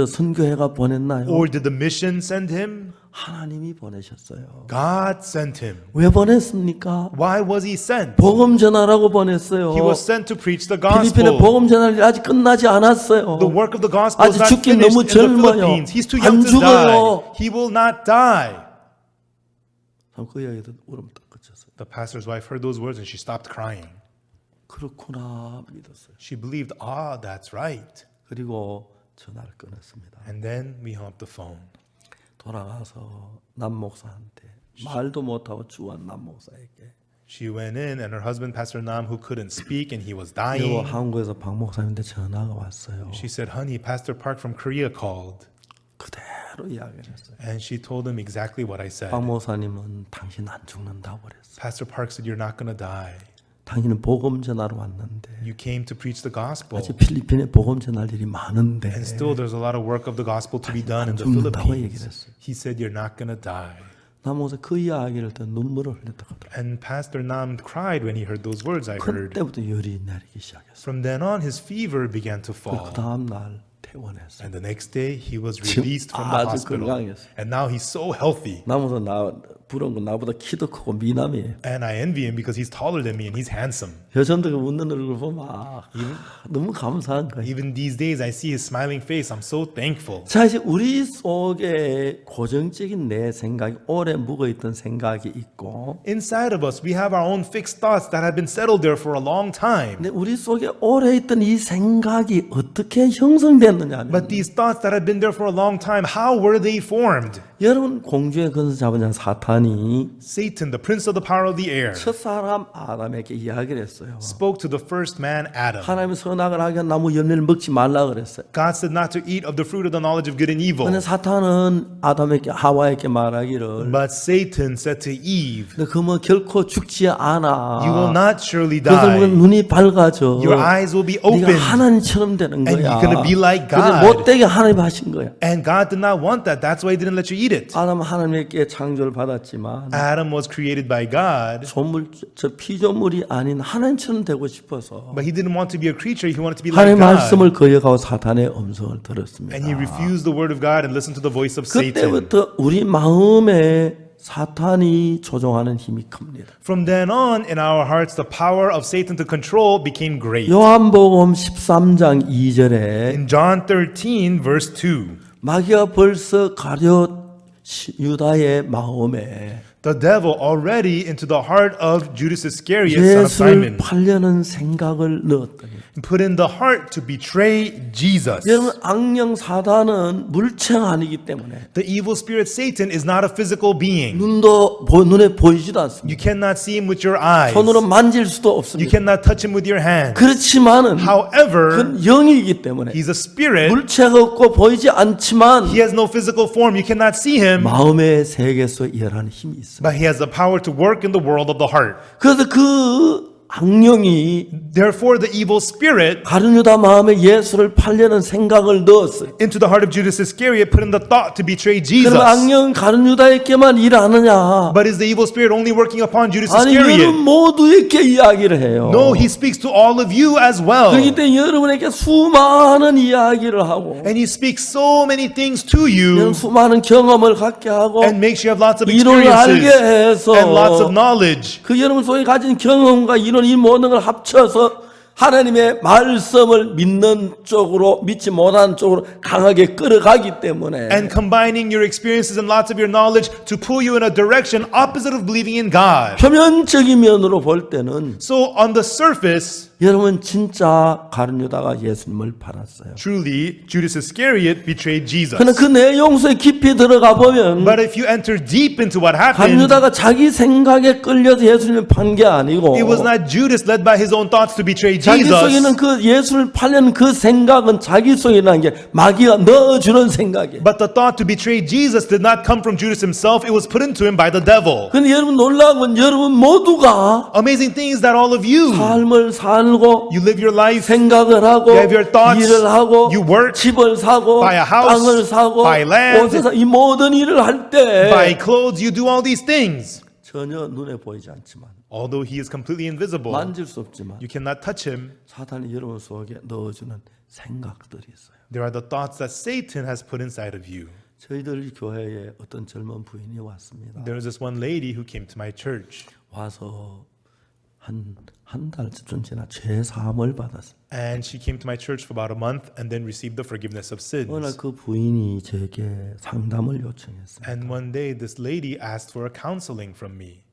선교회가 보냈나요? Or did the mission send him? 하나님이 보내셨어요. God sent him. 왜 보냈습니까? Why was he sent? 복음 전하라고 보냈어요. He was sent to preach the 필리핀의 gospel. 복음 전할 일 아직 끝나지 않았어요. The work of the gospel is 아직 not 죽긴 finished 너무 in the 젊어요. Philippines. He's too 안 young to 죽어요. die. He will not die. 그 이야기 듣고 울음 딱 그쳤어요. The pastor's wife heard those words and she stopped crying. 그렇구나 믿었어요. She believed, that's right. 그리고 전화를 끊었습니다. And then we hung up the phone. 돌아가서 남 목사한테 말도 못하고 주한 남 목사에게 She went in and her husband, Pastor Nam, who couldn't speak and he was 그리고 dying. 한국에서 박 목사님한테 전화가 왔어요. She said, honey, Pastor Park from Korea called. 그대로 이야기를 했어요. And she told him exactly what I said. 박 목사님은 당신 안 죽는다고 그랬어요. Pastor Park said, you're not going to die. 당신은 복음 전하러 왔는데 You came to preach the gospel. 아직 필리핀에 복음 전할 일이 많은데 And still there's a lot of work of the gospel to be done in the 죽는다고 얘기를 Philippines. 했어요. He said, you're not going to die. 남 목사 그 이야기를 듣고 눈물을 흘렸다 하더라고요. And Pastor Nam cried when he heard those words I heard. 그때부터 열이 내리기 시작했어요. From then on, his fever began to fall. 그 다음 날 퇴원했어요. And the next day, he was released from the 아주 hospital. 건강했어요. And now he's so healthy. 남 목사 부러운 건 나보다 키도 크고 미남이에요. And I envy him because he's taller than me and he's handsome. 여전도 그 웃는 얼굴 보면 너무 감사한 거예요. Even these days, I see his smiling face. I'm so thankful. 자, 이제 우리 속에 고정적인 내 생각이 오래 묵어있던 생각이 있고 Inside of us, we have our own fixed thoughts that have been settled there for a long time. 근데 우리 속에 오래 있던 이 생각이 어떻게 형성됐느냐 하면 But these thoughts that have been there for a long time, how were they formed? 여러분 공주의 근서 잡은 자 사탄이 Satan, the prince of the power of the air, 첫사람 아담에게 이야기를 했어요. spoke to the first man, Adam. 하나님이 선악을 하게 한 나무 열매를 먹지 말라 그랬어요. God said not to eat of the fruit of the knowledge of good and evil. 근데 사탄은 아담에게 하와에게 말하기를 But Satan said to Eve, 너 그뭐 결코 죽지 않아. you will not surely 그래서 die. 눈이 밝아져. Your eyes will be 네가 opened. 하나님처럼 되는 And 거야. you're gonna be like 그래서 God. 못되게 하나님 하신 거야. And God did not want that. That's why he didn't let you eat it. 아담은 하나님께 창조를 받았지만 Adam was created by God, 저 피조물이 아닌 하나님처럼 되고 싶어서 but he didn't want to be a creature. He wanted to be like 하나님의 God. 말씀을 거역하고 사탄의 음성을 들었습니다. And he refused the word of God and listened to the voice of Satan. 그때부터 우리 마음에 사탄이 조종하는 힘이 큽니다. From then on, in our hearts, the power of Satan to control became great. 요한복음 13장 2절에 In John 13, verse 2, 마귀가 벌써 가룟 유다의 마음에 the devil already into the heart of Judas Iscariot, son of 예수를 Simon, 팔려는 생각을 넣었더니 put in the heart to betray Jesus. 여러분 악령 사단은 물체가 아니기 때문에 The evil spirit Satan is not a physical being. 눈에 보이지도 않습니다. You cannot see him with your eyes. 손으로 만질 수도 You 없습니다. cannot touch him with your hands. 그렇지만은 However, 그건 영이기 때문에 he's a spirit. 물체가 없고 보이지 않지만 He has no physical form. You cannot see him. 마음의 세계에서 일하는 힘이 있습니다. But he has the power to work in the world of the heart. 그래서 그 악령이 Therefore, the evil spirit 가룟 유다 마음에 예수를 팔려는 생각을 넣었어요. into the heart of Judas Iscariot put in the thought to betray Jesus. 그럼 악령 가룟 유다에게만 일하느냐? But is the evil spirit only working upon Judas 아니 여러분 Iscariot? 모두에게 이야기를 해요. No, he speaks to all of you as well. 그렇기 때문에 여러분에게 수많은 이야기를 하고 And he speaks so many things to 여러분 you 수많은 경험을 갖게 하고 and makes you have lots of 이론을 알게 experiences 해서 and lots of knowledge. 그 여러분 속에 가진 경험과 이론 이 모든 걸 합쳐서 하나님의 말씀을 믿는 쪽으로 믿지 못하는 쪽으로 강하게 끌어가기 때문에 And combining your experiences and lots of your knowledge to pull you in a direction opposite of believing in God. 표면적인 면으로 볼 때는 So on the surface, 여러분 진짜 가룟 유다가 예수님을 팔았어요. truly, Judas Iscariot betrayed Jesus. 그러나 그 내용 속에 깊이 들어가 보면 But if you enter deep into what 가룟 happened, 유다가 자기 생각에 끌려서 예수님을 판 게 아니고 it was not Judas led by his own thoughts to betray 자기 속에는 Jesus, 그 예수를 팔려는 그 생각은 자기 속에 있는 게 마귀가 넣어주는 생각이에요. but the thought to betray Jesus did not come from Judas himself, it was put into him by the devil. 근데 여러분 놀라운 건 여러분 모두가 Amazing thing is that all of you, 삶을 살고 you live your life, 생각을 하고 You have your thoughts, 일을 하고 you work, 집을 사고 buy a house, 땅을 사고 buy land, 옷을 사, 이 모든 일을 할 때 buy clothes, you do all these things. 전혀 눈에 보이지 않지만 Although he is completely invisible, 만질 수 없지만 you cannot touch him. 사탄이 여러분 속에 넣어주는 생각들이 있어요. There are the thoughts that Satan has put inside of you. 저희들 교회에 어떤 젊은 부인이 왔습니다. There was this one lady who came to my church, 와서 한 달쯤 지나 죄 사함을 받았어요. and she came to my church for about a month and then received the forgiveness of 어느 날 sins. 그 부인이 저에게 상담을 요청했어요. And one day, this lady asked for a counseling from me.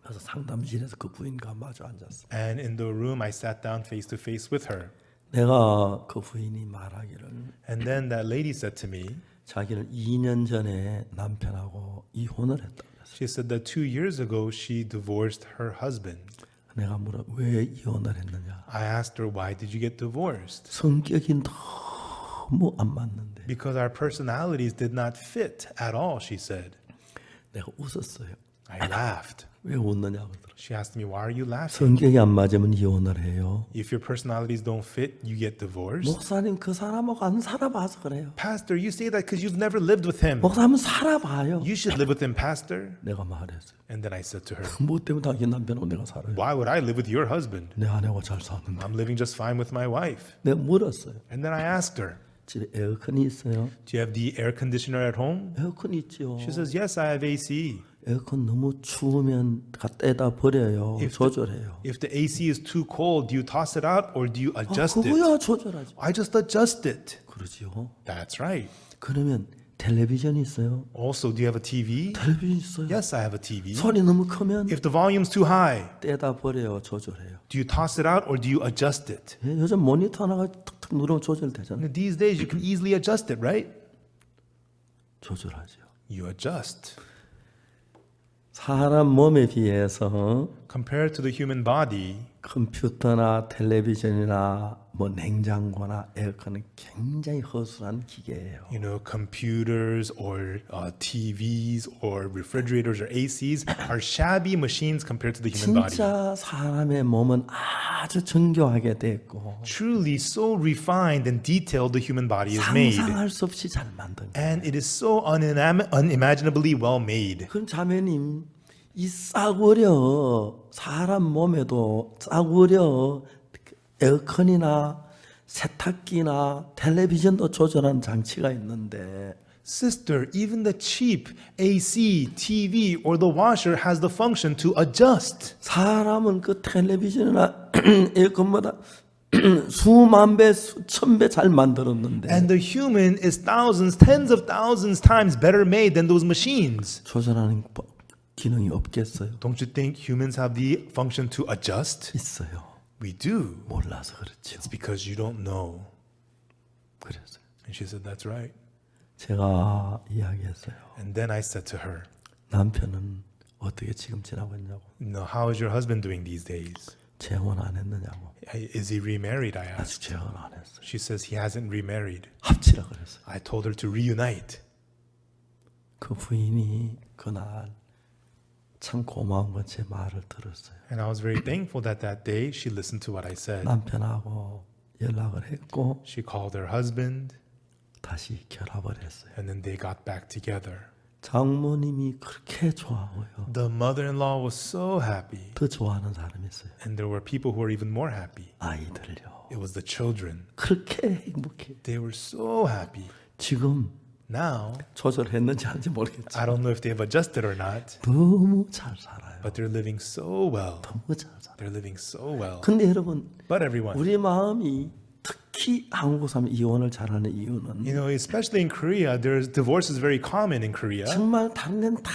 그래서 상담실에서 그 부인과 마주 앉았어요. And in the room, I sat down face to face with her. 내가 그 부인이 말하기를 And then that lady said to me, 자기는 2년 전에 남편하고 이혼을 했다. she said that 2 years ago, she divorced her husband. 내가 물어 왜 이혼을 했느냐? I asked her, why did you get divorced? 성격이 너무 안 맞는데. Because our personalities did not fit at all, she said. 내가 웃었어요. I laughed. 왜 웃느냐고 그러더라고요. She asked me, why are you laughing? 성격이 안 맞으면 이혼을 해요. If your personalities don't fit, you get divorced. 목사님 그 사람하고 안 살아봐서 그래요. Pastor, you say that because you've never lived with him. 목사님 살아봐요. You should live with him, Pastor. 내가 말했어요. And then I said to her, 뭐 때문에 당신 남편하고 내가 살아요? why would I live with your husband? 내 아내하고 잘 사는데. I'm living just fine with my wife. 내가 물었어요. And then I asked her, 집에 에어컨이 있어요? do you have the air conditioner at home? 에어컨 있죠. She says, yes, I have AC. 에어컨 너무 추우면 갖다 버려요. 조절해요. If the AC is too cold, do you toss it out or do you adjust it? 그거야 조절하죠. I just adjust it. 그러지요. That's right. 그러면 텔레비전이 있어요. Also, do you have a TV? 텔레비전 있어요. Yes, I have a TV. 소리 너무 크면 If the volume's too high, 떼다 버려요. 조절해요. do you toss it out or do you adjust it? 예, 요즘 모니터 하나가 툭툭 누르면 조절되잖아요. These days, you can easily adjust it, right? 조절하죠. You adjust. 사람 몸에 비해서 Compared to the human body, 컴퓨터나 텔레비전이나 뭐 냉장고나 에어컨은 굉장히 허술한 기계예요. you know, computers or TVs or refrigerators or ACs are shabby machines compared to the human body. 진짜 사람의 몸은 아주 정교하게 됐고 Truly, so refined and detailed the human body is made. 상상할 수 없이 잘 만든 거예요. And it is so unimaginably well made. 그럼 자매님 이 싸구려 사람 몸에도 싸구려 에어컨이나 세탁기나 텔레비전도 조절하는 장치가 있는데 Sister, even the cheap AC, TV, or the washer has the function to adjust. 사람은 그 텔레비전이나 에어컨보다 수만 배, 수천 배 잘 만들었는데 And the human is thousands, tens of thousands times better made than those machines. 조절하는 기능이 없겠어요? Don't you think humans have the function to adjust? 있어요. We do. 몰라서 그렇죠. It's because you don't know. 그래서 And she said, that's right. 제가 이야기했어요. And then I said to her, 남편은 어떻게 지금 지나고 있냐고. no, how is your husband doing these days? 재혼 안 했느냐고. Is he remarried? I 아직 asked. 재혼 안 했어요. She says he hasn't remarried. 합치라 그랬어요. I told her to reunite. 그 부인이 그날 참 고마운 건 제 말을 들었어요. And I was very thankful that that day she listened to what I said. 남편하고 연락을 했고 She called her husband 다시 결합을 했어요. and then they got back together. 장모님이 그렇게 좋아해요. The mother-in-law was so happy. 더 좋아하는 사람이 있어요. And there were people who were even more happy. 아이들요. It was the children. 그렇게 행복해. They were so happy. 지금 Now, 조절했는지 아닌지 모르겠지만 I don't know if they've adjusted or not, 너무 잘 살아요. but they're living so well. 너무 잘 살아요. They're living so well. 근데 여러분 But everyone, 우리 마음이 특히 한국 사람 이혼을 잘하는 이유는 you know, especially in Korea, divorce is very common in Korea 정말 다른 데는 다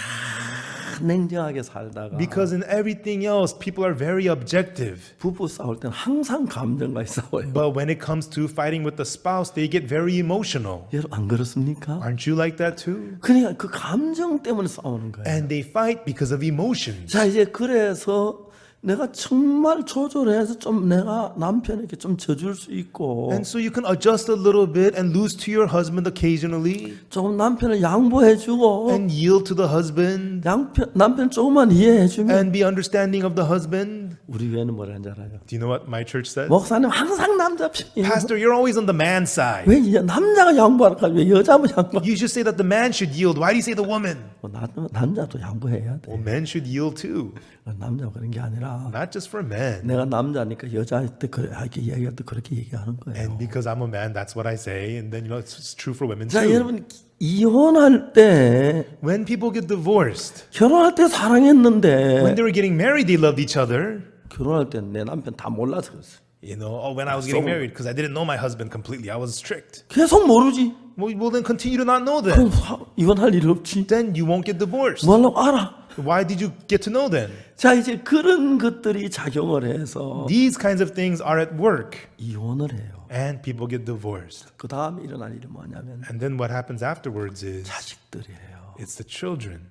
냉정하게 살다가 because in everything else, people are very objective. 부부 싸울 때는 항상 감정과 싸워요. But when it comes to fighting with the spouse, they get very emotional. 여러분 안 그렇습니까? Aren't you like that too? 그러니까 그 감정 때문에 싸우는 거예요. And they fight because of emotions. 자 이제 그래서 내가 정말 조절해서 좀 내가 남편에게 좀 져줄 수 있고 And so you can adjust a little bit and lose to your husband occasionally 조금 남편을 양보해주고 and yield to the husband 남편 조금만 이해해주면 and be understanding of the husband. 우리 교회는 뭐라 하는지 알아요? Do you know what my church says? 목사님 항상 남자 편이에요. Pastor, you're always on the man side. 왜 남자가 양보할까? 왜 여자만 양보? You should say that the man should yield. Why do you say the woman? 남자도 양보해야 돼. Well, men should yield too. 남자가 그런 게 아니라 Not just for men. 내가 남자니까 여자한테 이렇게 얘기할 때 그렇게 얘기하는 거예요. And because I'm a man, that's what I say. And then, it's true for women 자, too. 여러분 이혼할 때 When people get divorced, 결혼할 때 when 사랑했는데 they were getting married, they loved each other. 결혼할 때 내 남편 다 몰라서 그랬어. When I was getting married, because I didn't know my husband completely. I was strict. 계속 모르지. Well, then continue to not know 그럼 then. 이혼할 일 없지. Then you won't get divorced. 뭐 하려고 알아. Why did you get to know then? 자, 이제 그런 것들이 작용을 해서 These kinds of things are at work. 이혼을 해요. And people get divorced. 그 다음에 일어날 일이 뭐냐면 And then what happens afterwards is 자식들이에요. it's the children.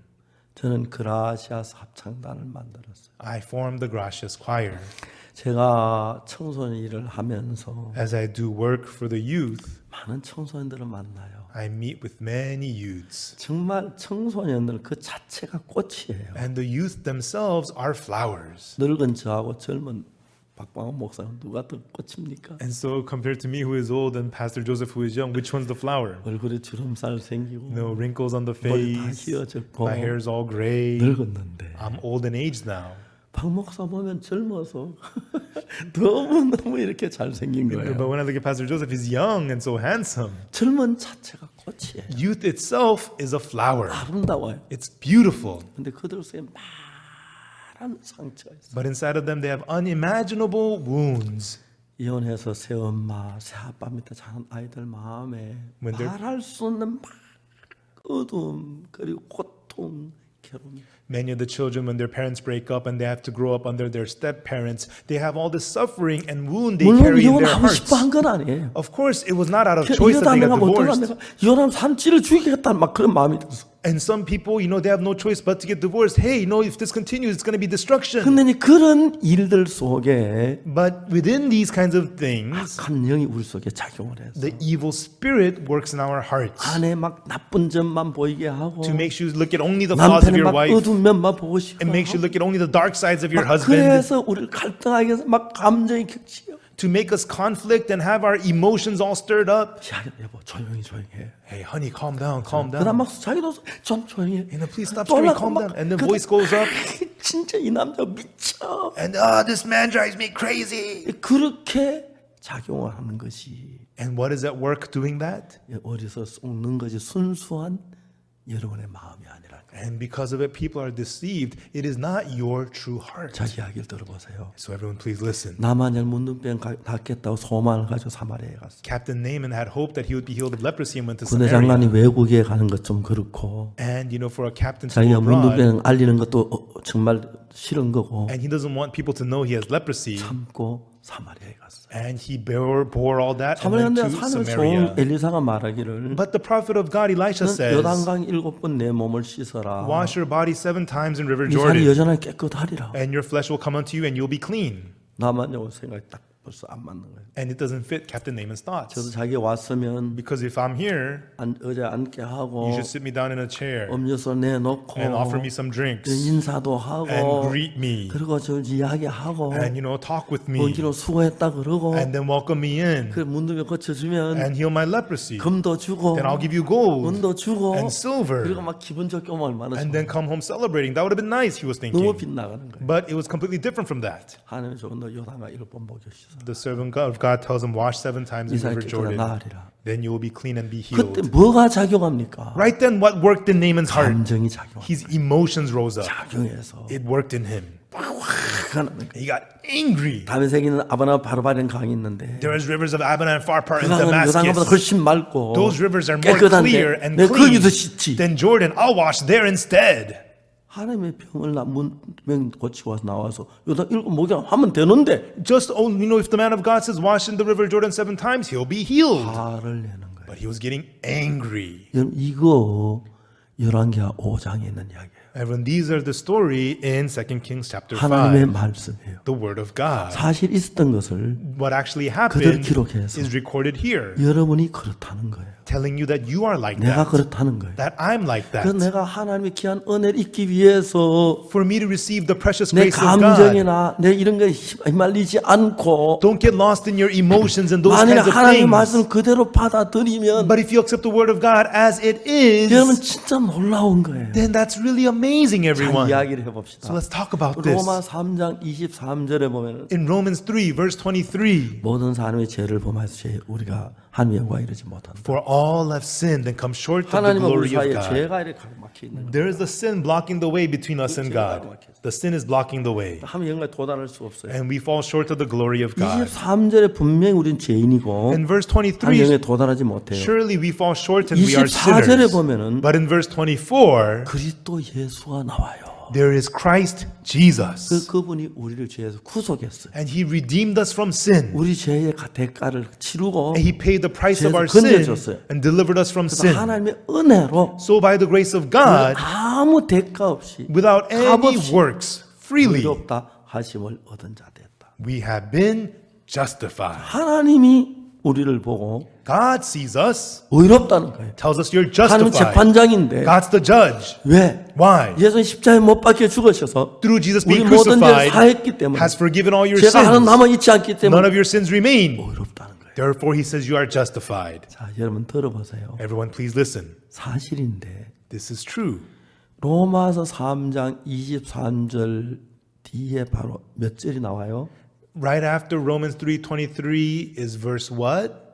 저는 그라시아스 합창단을 만들었어요. I formed the Gracias Choir. 제가 청소년 일을 하면서 As I do work for the youth, 많은 청소년들을 만나요. I meet with many youths. 정말 청소년들 그 자체가 꽃이에요. And the youth themselves are flowers. 늙은 저하고 젊은 박광원 목사는 누가 더 꽃입니까? And so compared to me who is old and Pastor Joseph who is young, which one's the flower? 얼굴에 주름살 생기고 No wrinkles on the 머리 다 face. 휘어졌고 My hair's all gray. 늙었는데 I'm old and aged now. 박 목사 보면 젊어서 너무 이렇게 잘생긴 But 거예요. when I look at Pastor Joseph, he's young and so handsome. 젊은 자체가 꽃이에요. Youth itself is a flower. 아름다워요. It's beautiful. 근데 그들 속에 많은 상처가 있어요. But inside of them, they have unimaginable wounds. 이혼해서 새 엄마, 새 아빠 밑에 자란 아이들 마음에 When they're- 말할 수 없는 막 어둠 그리고 고통, 괴로움. Many of the children, when their parents break up and they have to grow up under their step parents, they have all this suffering and wound they 물론 carry in their 이혼하고 hearts. 싶어 한 건 아니에요. Of course, it was not out of choice that 이러다 they 내가 got 못 돌아 divorced. 내가 이혼하면 산지를 죽이겠다는 막 그런 마음이 들었어. And some people, they have no choice but to get divorced. Hey, if this continues, it's going to be destruction. 근데 그런 일들 속에 But within these kinds of things, 한 영이 우리 속에 작용을 해서 the evil spirit works in our hearts 안에 막 나쁜 점만 보이게 하고 to make you look at only the flaws of 남편의 your 막 wife 어두운 면만 보고 싶고 and makes you look at only the dark sides of your 막 husband 그래서 우리를 갈등하게 해서 막 감정이 격치요. to make us conflict and have our emotions all stirred up. 야, 여보 조용히 해. Hey, honey, calm down, calm 그다음 down. 막 자기도 좀 조용히 해. Please stop stirring, calm down. And the voice goes up. 진짜 이 남자 미쳐. And this man drives me crazy. 그렇게 작용을 하는 것이 And what is at work doing that? 어디서 쏟는 것이 순수한 여러분의 마음이 아니라. And because of it, people are deceived. It is not your true heart. 자, 이야기를 들어보세요. So everyone, please listen. 나만열 문둥병 낫겠다고 소망을 가지고 사마리아에 갔어. Captain Naaman had hope that he would be healed of leprosy and went to 군대 Samaria. 장관이 외국에 가는 것 좀 그렇고 And for a captain to 자기가 go abroad, 문둥병 알리는 것도 정말 싫은 거고 and he doesn't want people to know he has leprosy, 참고 사마리아에 갔어. and he bore all that and 사마리아 went 내가 to 산을 Samaria. 종 엘리사가 말하기를 But the prophet of God, Elisha, says, 요단강 7번 내 몸을 씻어라. wash your body 7 times in River 네 살이 Jordan, 여전히 깨끗하리라. and your flesh will come unto you, and you'll be clean. 나만 요 생각이 딱 벌써 안 맞는 거예요. And it doesn't fit Captain Naaman's 저도 thoughts. 자기 왔으면 Because if I'm here, 의자에 앉게 하고 you should sit me down in a chair 음료수 내놓고 and offer me some drinks 인사도 하고 and greet me 그리고 저 이야기하고 and talk with me 먼지로 수고했다 그러고 and then welcome me in 그 문둥이 고쳐주면 and heal my leprosy. 금도 주고 Then I'll give you gold 은도 주고 and silver 그리고 막 기분 좋게 오면 얼마나 and 좋아. then come home celebrating. That would have been nice, he was 너무 thinking. 빗나가는 거예요. But it was completely different from that. 하나님이 조금 더 요단강 7번 먹여주셔서 The servant of God tells him, wash 7 times in 이스라엘 River 깨끗하다 Jordan. 나으리라. Then you will be clean and be 그때 healed. 뭐가 작용합니까? Right then, what worked in Naaman's heart? 감정이 작용. His emotions rose up. 작용해서 It worked in him. 화가 나는 거예요. He got angry. 다메섹에는 아바나 바르바른 강이 있는데 There is rivers of Abana and Pharpar 그 in 강은 요단강보다 Damascus. 훨씬 맑고 Those rivers are more clear 깨끗한데 and 내가 clean 거기서 씻지. than Jordan. I'll wash there instead. 하나님의 병을 문병 고치고 와서 나와서 요단 7 목욕 하면 되는데 Just if the man of God says wash in the river Jordan 7 times, he'll be healed. 화를 내는 거예요. But he was getting angry. 여러분 이거 열왕기하 5장에 있는 이야기예요. And these are the story in 2 Kings chapter 하나님의 5, 말씀이에요. the word of God. 사실 있었던 것을 What actually 그대로 happened 기록해서 is recorded here, 여러분이 그렇다는 거예요. telling you that you are like 내가 that, 그렇다는 거예요. that I'm like 그래서 that. 내가 하나님의 귀한 은혜를 잊기 위해서 For me to receive the precious 내 grace of God, 감정이나 내 이런 거에 휘말리지 않고 don't get lost in your emotions and those 만일 kinds of 하나님의 things. 말씀을 그대로 받아들이면 But if you accept the word of God as it 여러분 is, 진짜 놀라운 거예요. then that's really amazing, 자, everyone. 이야기를 So 해봅시다. let's talk about this. 로마 3장 23절에 보면 In Romans 3, verse 23, 모든 사람의 죄를 범하여서 우리가 하나님의 영광 이르지 못한다. for all have sinned and come short of the 하나님과 우리 glory of 사이에 God. 죄가 이렇게 막혀 있는 거예요. There is the sin blocking the way between us and God. The sin is blocking the way. 하나님의 영광에 도달할 수 없어요. And we fall short of the glory of God. 23절에 분명히 우리는 죄인이고 In verse 하나님의 23, 영광에 도달하지 못해요. surely we fall short and we are 24절에 sinners. 보면은 But in verse 24, 그리스도 예수가 나와요. there is Christ Jesus. 그분이 우리를 죄에서 구속했어요. And he redeemed us from sin. 우리 죄의 대가를 치르고 And he paid the price of 죄에서 our sin 건져줬어요. and delivered us from 그래서 sin. 하나님의 은혜로 So by the grace of God, 아무 대가 없이 without any 값없이 works, freely, 의롭다 하심을 얻은 자 됐다. we have been justified. 하나님이 우리를 보고 God sees us, 의롭다는 거예요. tells us you're 하나님은 justified. 재판장인데 God's the judge. 왜? Why? 예수는 십자가에 못 박혀 죽으셔서 Through Jesus 우리 being 모든 죄를 crucified, 사했기 때문에 has forgiven all your 죄가 하나 sins. 남아 있지 않기 None 때문에 of your sins remain. 의롭다는 거예요. Therefore, he says you are justified. 자, 여러분 들어보세요. Everyone, please listen. 사실인데 This is true. 로마서 3장 23절 뒤에 바로 몇 절이 나와요? Right after Romans 3:23 is verse what?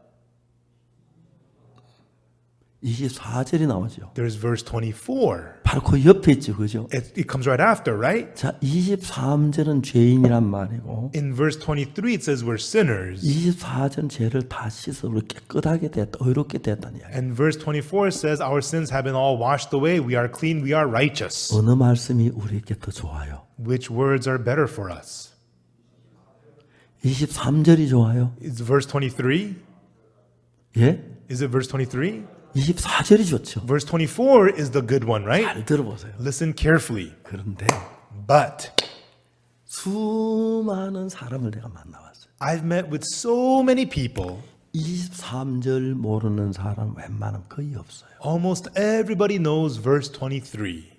24절이 나오죠. There's verse 24. 바로 그 옆에 있죠. 그죠? It comes right after, right? 자, 23절은 죄인이란 말이고 In verse 23, it says we're sinners. 24절은 죄를 다 씻어 우리 깨끗하게 됐다. 의롭게 됐다는 이야기. And verse 24 says our sins have been all washed away. We are clean. We are righteous. 어느 말씀이 우리에게 더 좋아요? Which words are better for us? 23절이 좋아요? Is verse 23? 예? Is it verse 23? 24절이 좋죠. Verse 24 is the good one, right? 잘 들어보세요. Listen carefully. 그런데 But 수많은 사람을 내가 만나봤어요. I've met with so many people. 23절 모르는 사람 웬만하면 거의 없어요. Almost everybody knows verse 23.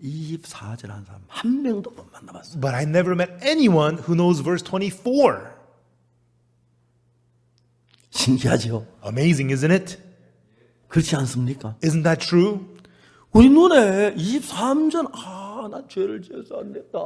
24절 한 사람 한 명도 못 만나봤어요. But I never met anyone who knows verse 24. 신기하죠? Amazing, isn't it? 그렇지 않습니까? Isn't that true? 우리 눈에 23절 난 죄를 지어서 안 됐다.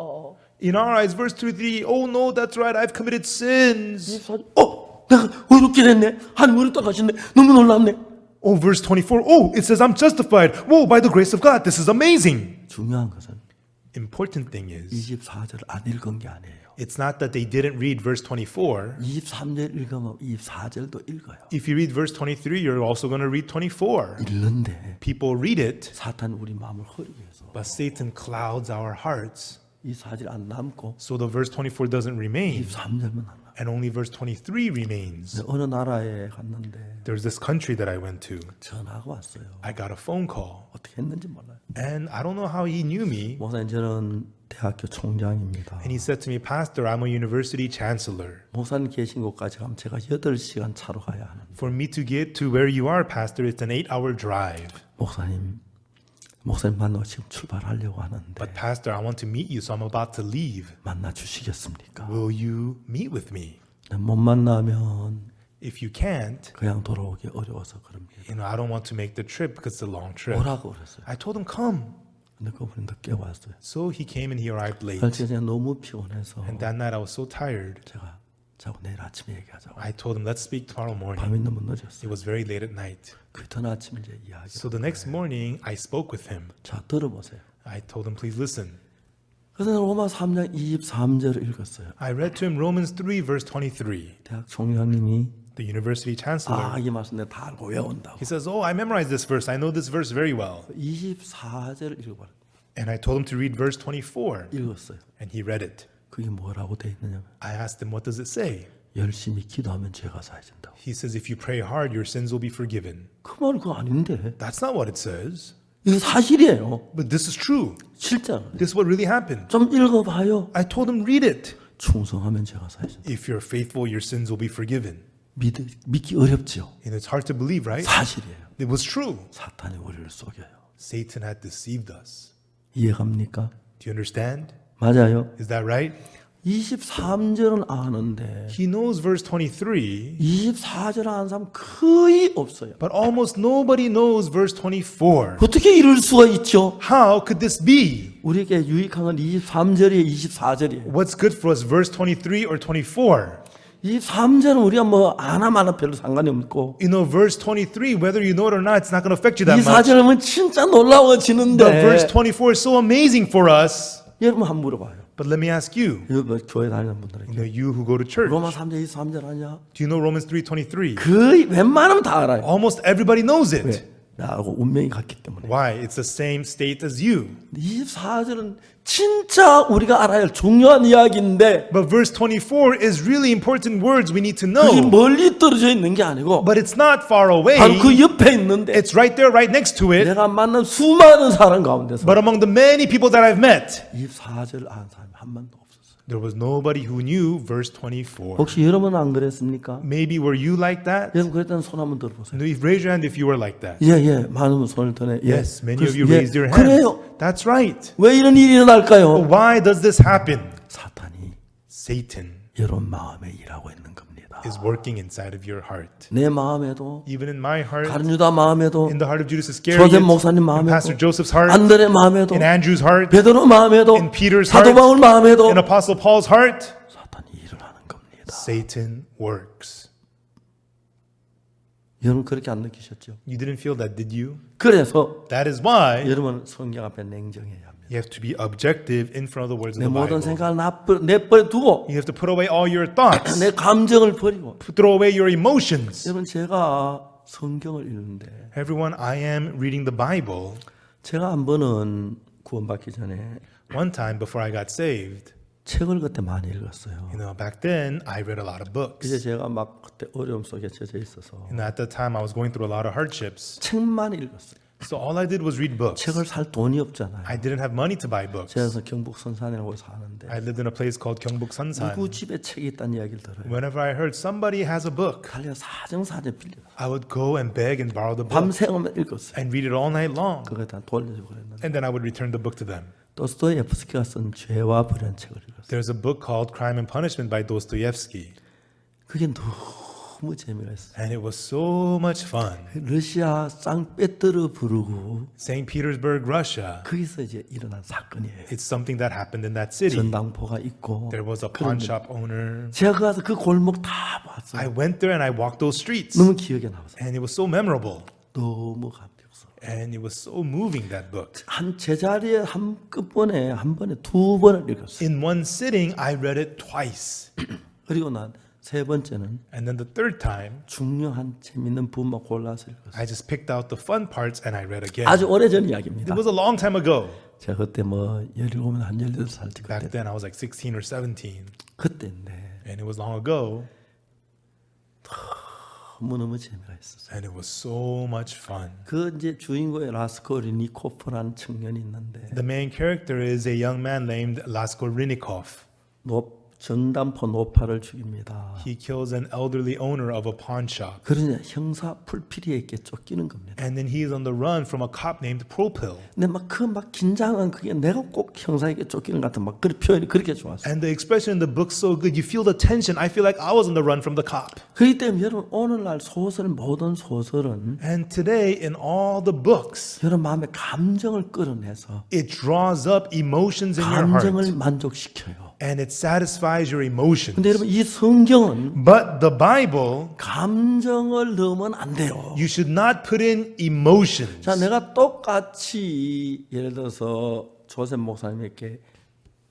In our eyes, verse 23, oh no, that's right, I've committed sins. 24절 내가 의롭게 됐네. 하나님 의롭다 하셨네. 너무 놀랍네. Oh, verse 24, oh, it says I'm justified. Whoa, by the grace of God, this is amazing. 중요한 것은 Important thing is, 24절 안 읽은 게 아니에요. it's not that they didn't read verse 24. 23절 읽으면 24절도 읽어요. If you read verse 23, you're also going to read 24. 읽는데 People read it, 사탄 우리 마음을 흐리게 해서 but Satan clouds our hearts. 24절 안 남고 So the verse 24 doesn't remain, 23절만 남아. and only verse 23 remains. 어느 나라에 갔는데 There's this country that I went to. 전화가 왔어요. I got a phone call, 어떻게 했는지 몰라요. and I don't know how he knew me. 목사님 저는 대학교 총장입니다. And he said to me, Pastor, I'm a university chancellor. 목사님 계신 곳까지 가면 제가 8시간 차로 가야 하는데 For me to get to where you are, Pastor, it's an 8-hour drive. 목사님 만나고 지금 출발하려고 하는데 But Pastor, I want to meet you, so I'm about to leave. 만나 주시겠습니까? Will you meet with me? 못 만나면 If you can't, 그냥 돌아오기 어려워서 그럽니다. I don't want to make the trip because it's a long trip. 오라고 그랬어요. I told him, come. 근데 그분이 늦게 왔어요. So he came and he arrived late. 그래서 제가 너무 피곤해서 And that night I was so tired. 제가 자고 내일 아침에 얘기하자고. I told him, let's speak tomorrow morning. 밤이 너무 늦었어요. It was very late at night. 그 이튿날 아침 이제 이야기. So the next morning, I spoke with him. 자 들어보세요. I told him, please listen. 그래서 로마 3장 23절을 읽었어요. I read to him Romans 3, verse 23. 대학 총장님이 The university chancellor. 이 말씀 내가 다 알고 외운다고. He says, oh, I memorized this verse. I know this verse very well. 24절을 읽어봐라. And I told him to read verse 24. 읽었어요. And he read it. 그게 뭐라고 돼 있느냐면 I asked him, what does it say? 열심히 기도하면 죄가 사해진다고. He says, if you pray hard, your sins will be forgiven. 그 말 그거 아닌데. That's not what it says. 이거 사실이에요. But this is true. 실제. This is what really happened. 좀 읽어봐요. I told him, read it. 충성하면 제가 사실 If you're faithful, your sins will be forgiven. 믿기 어렵죠. And it's hard to believe, right? 사실이에요. It was true. 사탄이 우리를 속여요. Satan had deceived us. 이해갑니까? Do you understand? 맞아요. Is that right? 23절은 아는데 He knows verse 23, 24절 아는 사람 거의 없어요. but almost nobody knows verse 24. 어떻게 이럴 수가 있죠? How could this be? 우리에게 유익한 건 23절이에요, 24절이에요. What's good for us, verse 23 or 24? 23절은 우리가 뭐 아나마나 별로 상관이 없고 You know, verse 23, whether you know it or not, it's not going to affect you that much. 24절은 진짜 But 놀라워지는데 verse 24 is so amazing for us. 여러분 한번 물어봐요. But let me ask you, 여러분 교회 다니는 you 분들에게 know, you who go to church, 로마 3장 23절 아냐? do you know Romans 3:23? 거의 웬만하면 다 알아요. Almost everybody knows it. 왜? 나하고 운명이 같기 때문에. Why? It's the same state as you. 24절은 진짜 우리가 알아야 할 중요한 이야기인데 But verse 24 is really important words we need to 그게 know. 멀리 떨어져 있는 게 아니고 But it's not far away. 바로 그 옆에 있는데 It's right there, right next to it. 내가 만난 수많은 사람 가운데서 But among the many people that I've met, 24절 아는 사람이 한 번도 없었어요. there was nobody who knew verse 24. 혹시 여러분은 안 그랬습니까? Maybe were you like that? 여러분 그랬다면 손 한번 들어보세요. Raise your hand if you were like that. 예, 많으면 손을 드네. 예. Yes, many of you 예, raised your hands. 그래요. That's right. 왜 이런 일이 But 일어날까요? why does this happen? 사탄이 Satan 여러분 마음에 일하고 있는 겁니다. is working inside of your heart. 내 마음에도 Even in my heart, 가룟 유다 마음에도 in the heart of Judas Iscariot, 조셉 목사님 in 마음에도 Pastor Joseph's heart, 안드레 마음에도 in Andrew's heart, 베드로 마음에도 in Peter's 사도 heart, 바울 마음에도 in Apostle Paul's heart, 사탄이 일을 하는 겁니다. Satan works. 여러분 그렇게 안 느끼셨죠? You didn't feel that, did you? 그래서 That is why 여러분 성경 앞에 냉정해야 합니다. you have to be objective in front of the words of 내 the 모든 Bible. 생각을 내버려 두고 You have to put away all your thoughts, 내 감정을 버리고 throw away your emotions. 여러분 제가 성경을 읽는데 Everyone, I am reading the Bible. 제가 한 번은 구원받기 전에 One time before I got saved, 책을 그때 많이 읽었어요. you know, back then I read a lot of books. 이제 제가 막 그때 어려움 속에 젖어 있어서 And at that time I was going through a lot of hardships. 책만 읽었어요. So all I did was read books. 책을 살 돈이 없잖아요. I didn't have money to buy books. 제가 경북 선산이라고 사는데 I lived in a place called Gyeongbuk Sansan. 누구 집에 책이 있다는 이야기를 들어요. Whenever I heard somebody has a book, 달려 사정사정 빌려 I would go and beg and borrow the book 밤새우면 읽었어요. and read it all night long. 그거 다 돌려주고 그랬는데 And then I would return the book to them. 도스토옙스키가 쓴 죄와 불의한 책을 읽었어요. There's a book called Crime and Punishment by Dostoevsky. 그게 너무 재미가 있어요. And it was so much fun. 러시아 상페테르 부르고 St. Petersburg, Russia. 거기서 이제 일어난 사건이에요. It's something that happened in that city. 전당포가 있고 There was a pawn shop owner. 제가 가서 그 골목 다 봤어요. I went there and I walked those streets. 너무 기억에 남았어요. And it was so memorable. 너무 감격스러워. And it was so moving, that book. 한 제자리에 한 번에 두 번을 읽었어요. In one sitting, I read it twice. 그리고 난 세 번째는 And then the third time, 중요한 재밌는 부분만 골라서 읽었어요. I just picked out the fun parts and I read again. 아주 오래전 이야기입니다. It was a long time ago. 제가 그때 뭐 17이나 한 18살쯤 Back 그때 then, I was like 16 or 17. 그때인데 And it was long ago. 너무너무 재미가 있었어요. And it was so much fun. 그 이제 주인공의 라스코리니코프라는 청년이 있는데 The main character is a young man named Raskolnikov. 전담포 노파를 죽입니다. He kills an elderly owner of a pawn shop. 그러냐 형사 풀피리에게 쫓기는 겁니다. And then he is on the run from a cop named Propil. 근데 막 긴장한 그게 내가 꼭 형사에게 쫓기는 것 같은 막 그 표현이 그렇게 좋았어요. And the expression in the book's so good. You feel the tension. I feel like I was on the run from the cop. 그렇기 때문에 여러분 오늘날 모든 소설은 And today, in all the books, 여러분 마음에 감정을 끌어내서 it draws up emotions in your heart. 감정을 만족시켜요. And it satisfies your emotions. 근데 여러분 이 성경은 But the Bible, 감정을 넣으면 안 돼요. you should not put in emotions. 자, 내가 똑같이 예를 들어서 조셉 목사님에게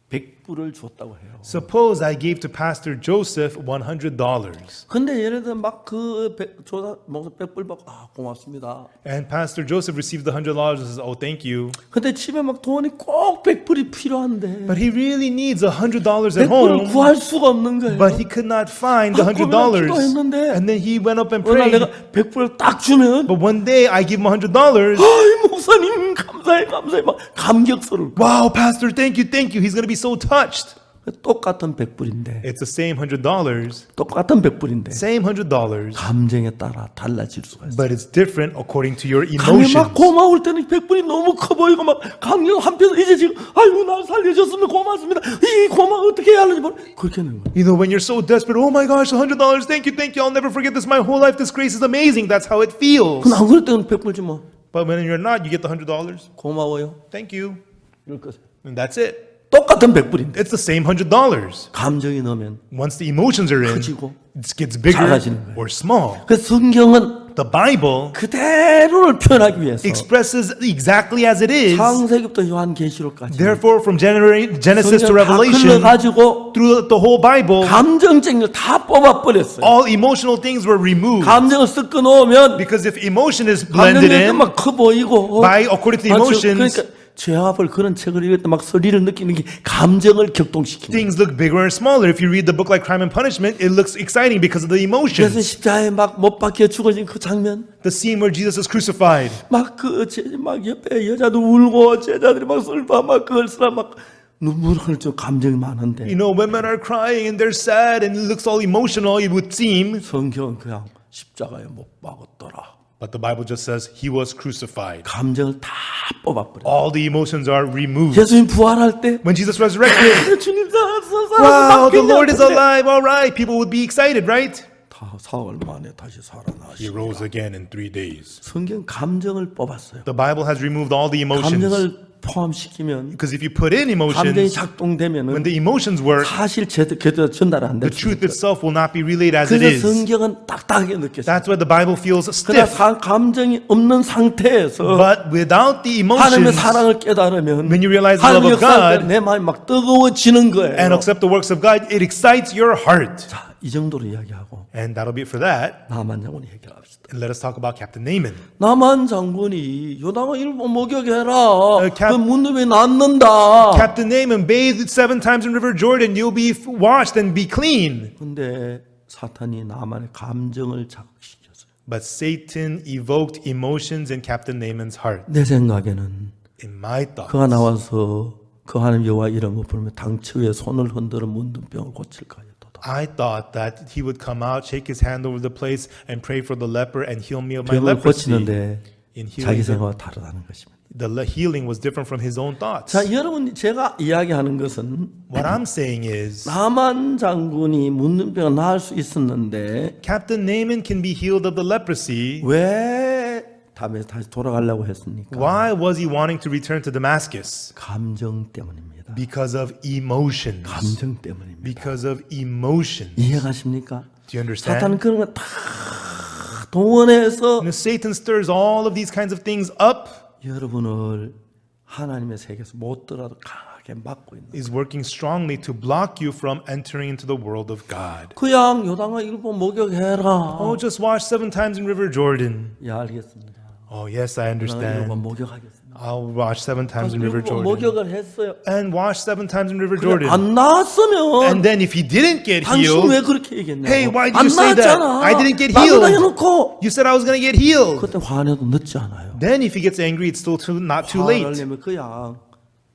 100불을 줬다고 해요. Suppose I gave to Pastor Joseph $100. 근데 예를 들어 막그 조셉 목사 100불 받고 고맙습니다. And Pastor Joseph received the $100 and says, oh, thank you. 근데 집에 막 돈이 꼭 100불이 필요한데 But he really needs $100 at 100불을 home. 구할 수가 없는 거예요. But he could not find the $100. 기도했는데 And then he went up and 오늘 prayed. 내가 100불을 딱 주면 But one day I give him $100. 아이 목사님 감사해 막 감격스러울 거야. Wow, Pastor, thank you. He's going to be so touched. 똑같은 100불인데 It's the same $100, 똑같은 100불인데 same $100, 감정에 따라 달라질 수가 있어. but it's different according to your 감이 막 emotions. 고마울 때는 100불이 너무 커 보이고 막 감격 한편 이제 지금 아이고 날 살려줬으면 고맙습니다. 이 고마 어떻게 해야 하는지 모르 그렇게 하는 거야. You know, when you're so desperate, oh my gosh, $100, thank you. I'll never forget this my whole life. This grace is amazing. That's how it feels. 그건 안 그럴 때는 100불 주면 But when you're not, you get the $100. 고마워요. Thank you. 이럴 거. And that's it. 똑같은 100불인데 It's the same $100. 감정이 넣으면 Once the emotions are in, 커지고 it gets bigger 작아지는 거예요. or small. 그 성경은 The Bible 그대로를 표현하기 위해서 expresses exactly as it is. 창세기부터 요한계시록까지 Therefore, from Genesis to 성경 다 Revelation, 흘러가지고 through the whole Bible, 감정적인 걸 다 뽑아버렸어요. all emotional things were removed. 감정을 섞어 놓으면 Because if emotion is blended 감정이 in 막 커 보이고 by according to the emotions, 그러니까 죄악을 그런 책을 읽을 때 막 소리를 느끼는 게 감정을 격동시키는 거예요. things look bigger and smaller. If you read the book like Crime and Punishment, it looks exciting because of the 그래서 emotions. 십자가에 막 못 박혀 죽어진 그 장면 The scene where Jesus is crucified. 막 막 옆에 여자도 울고 제자들이 막 슬퍼 막 그걸 쓰라 막 눈물 흘릴 줄 감정이 많은데 You know, women are crying and they're sad and it looks all emotional, it would seem. 성경은 그냥 십자가에 못 박았더라. But the Bible just says he was crucified. 감정을 다 뽑아버려. All the emotions are removed. 예수님 부활할 때 When Jesus resurrected, 주님 살았어 wow, the Lord is alive, all right. People would be excited, right? 다 사흘 만에 다시 He 살아나시. rose again in 3 days. 성경 감정을 뽑았어요. The Bible has removed all the emotions. 감정을 포함시키면 Because if you put in 감정이 emotions, when 작동되면은 the emotions work, 사실 제대로 전달 안 the 될 수 truth 있어요. itself will not be relayed as it 그래서 is. 성경은 딱딱하게 느껴져요. That's why the Bible feels 그러나 stiff. 감정이 없는 상태에서 But without the 하나님의 emotions 사랑을 깨달으면 when you realize the love 하나님의 of 역사할 때 God 내 마음이 막 뜨거워지는 거예요. and accept the works of God, it excites your heart. 자, 이 정도로 이야기하고 And that'll be it for that. 나만 장군이 해결합시다. And let us talk about Captain Naaman. 나만 장군이 요당을 일곱 목욕해라. 캡- 그 문둥이 낫는다. Captain Naaman bathed 7 times in River Jordan. You'll be washed and be clean. 근데 사탄이 나만의 감정을 자극시켰어요. But Satan evoked emotions in Captain Naaman's heart. 내 생각에는 In my thought, 그가 나와서 그 하나님 여호와 이름을 부르며 당처에 손을 흔들어 문둥병을 고칠까 하였도다. I thought that he would come out, shake his hand over the place, and pray for the leper and heal me of my 병을 leprosy. 고치는데 In 자기 healing, 생각과 다르다는 것입니다. the healing was different from his own thoughts. 자, 여러분 제가 이야기하는 것은 What I'm saying is, 나만 장군이 문둥병을 나을 수 있었는데 Captain Naaman can be healed of the leprosy. 왜 다시 돌아가려고 했습니까? Why was he wanting to return to Damascus? 감정 때문입니다. Because of emotions. 감정 때문입니다. Because of emotions. 이해가십니까? Do you 사탄은 understand? 그런 거 다 동원해서 And Satan stirs all of these kinds of things up, 여러분을 하나님의 세계에서 못 들어도 강하게 막고 있는. is working strongly to block you from entering into the world of God. 그냥 요당아 일곱 목욕해라. Oh, just wash 7 times in River Jordan. 예, 알겠습니다. Oh, yes, I 요당아 일곱 understand. 목욕하겠습니다. I'll wash 7 times in River 일곱 Jordan. 목욕을 했어요. And wash 7 times in River 그래, Jordan. 안 나왔으면 And then if he didn't get 당신 healed, 왜 그렇게 얘기했냐고. Hey, why did 안 you say that? 나왔잖아. I didn't get 나도 healed. 해놓고 you said I was going to get healed. 그때 화내도 늦지 않아요. Then if he gets angry, it's still not too late. 화를 내면 그냥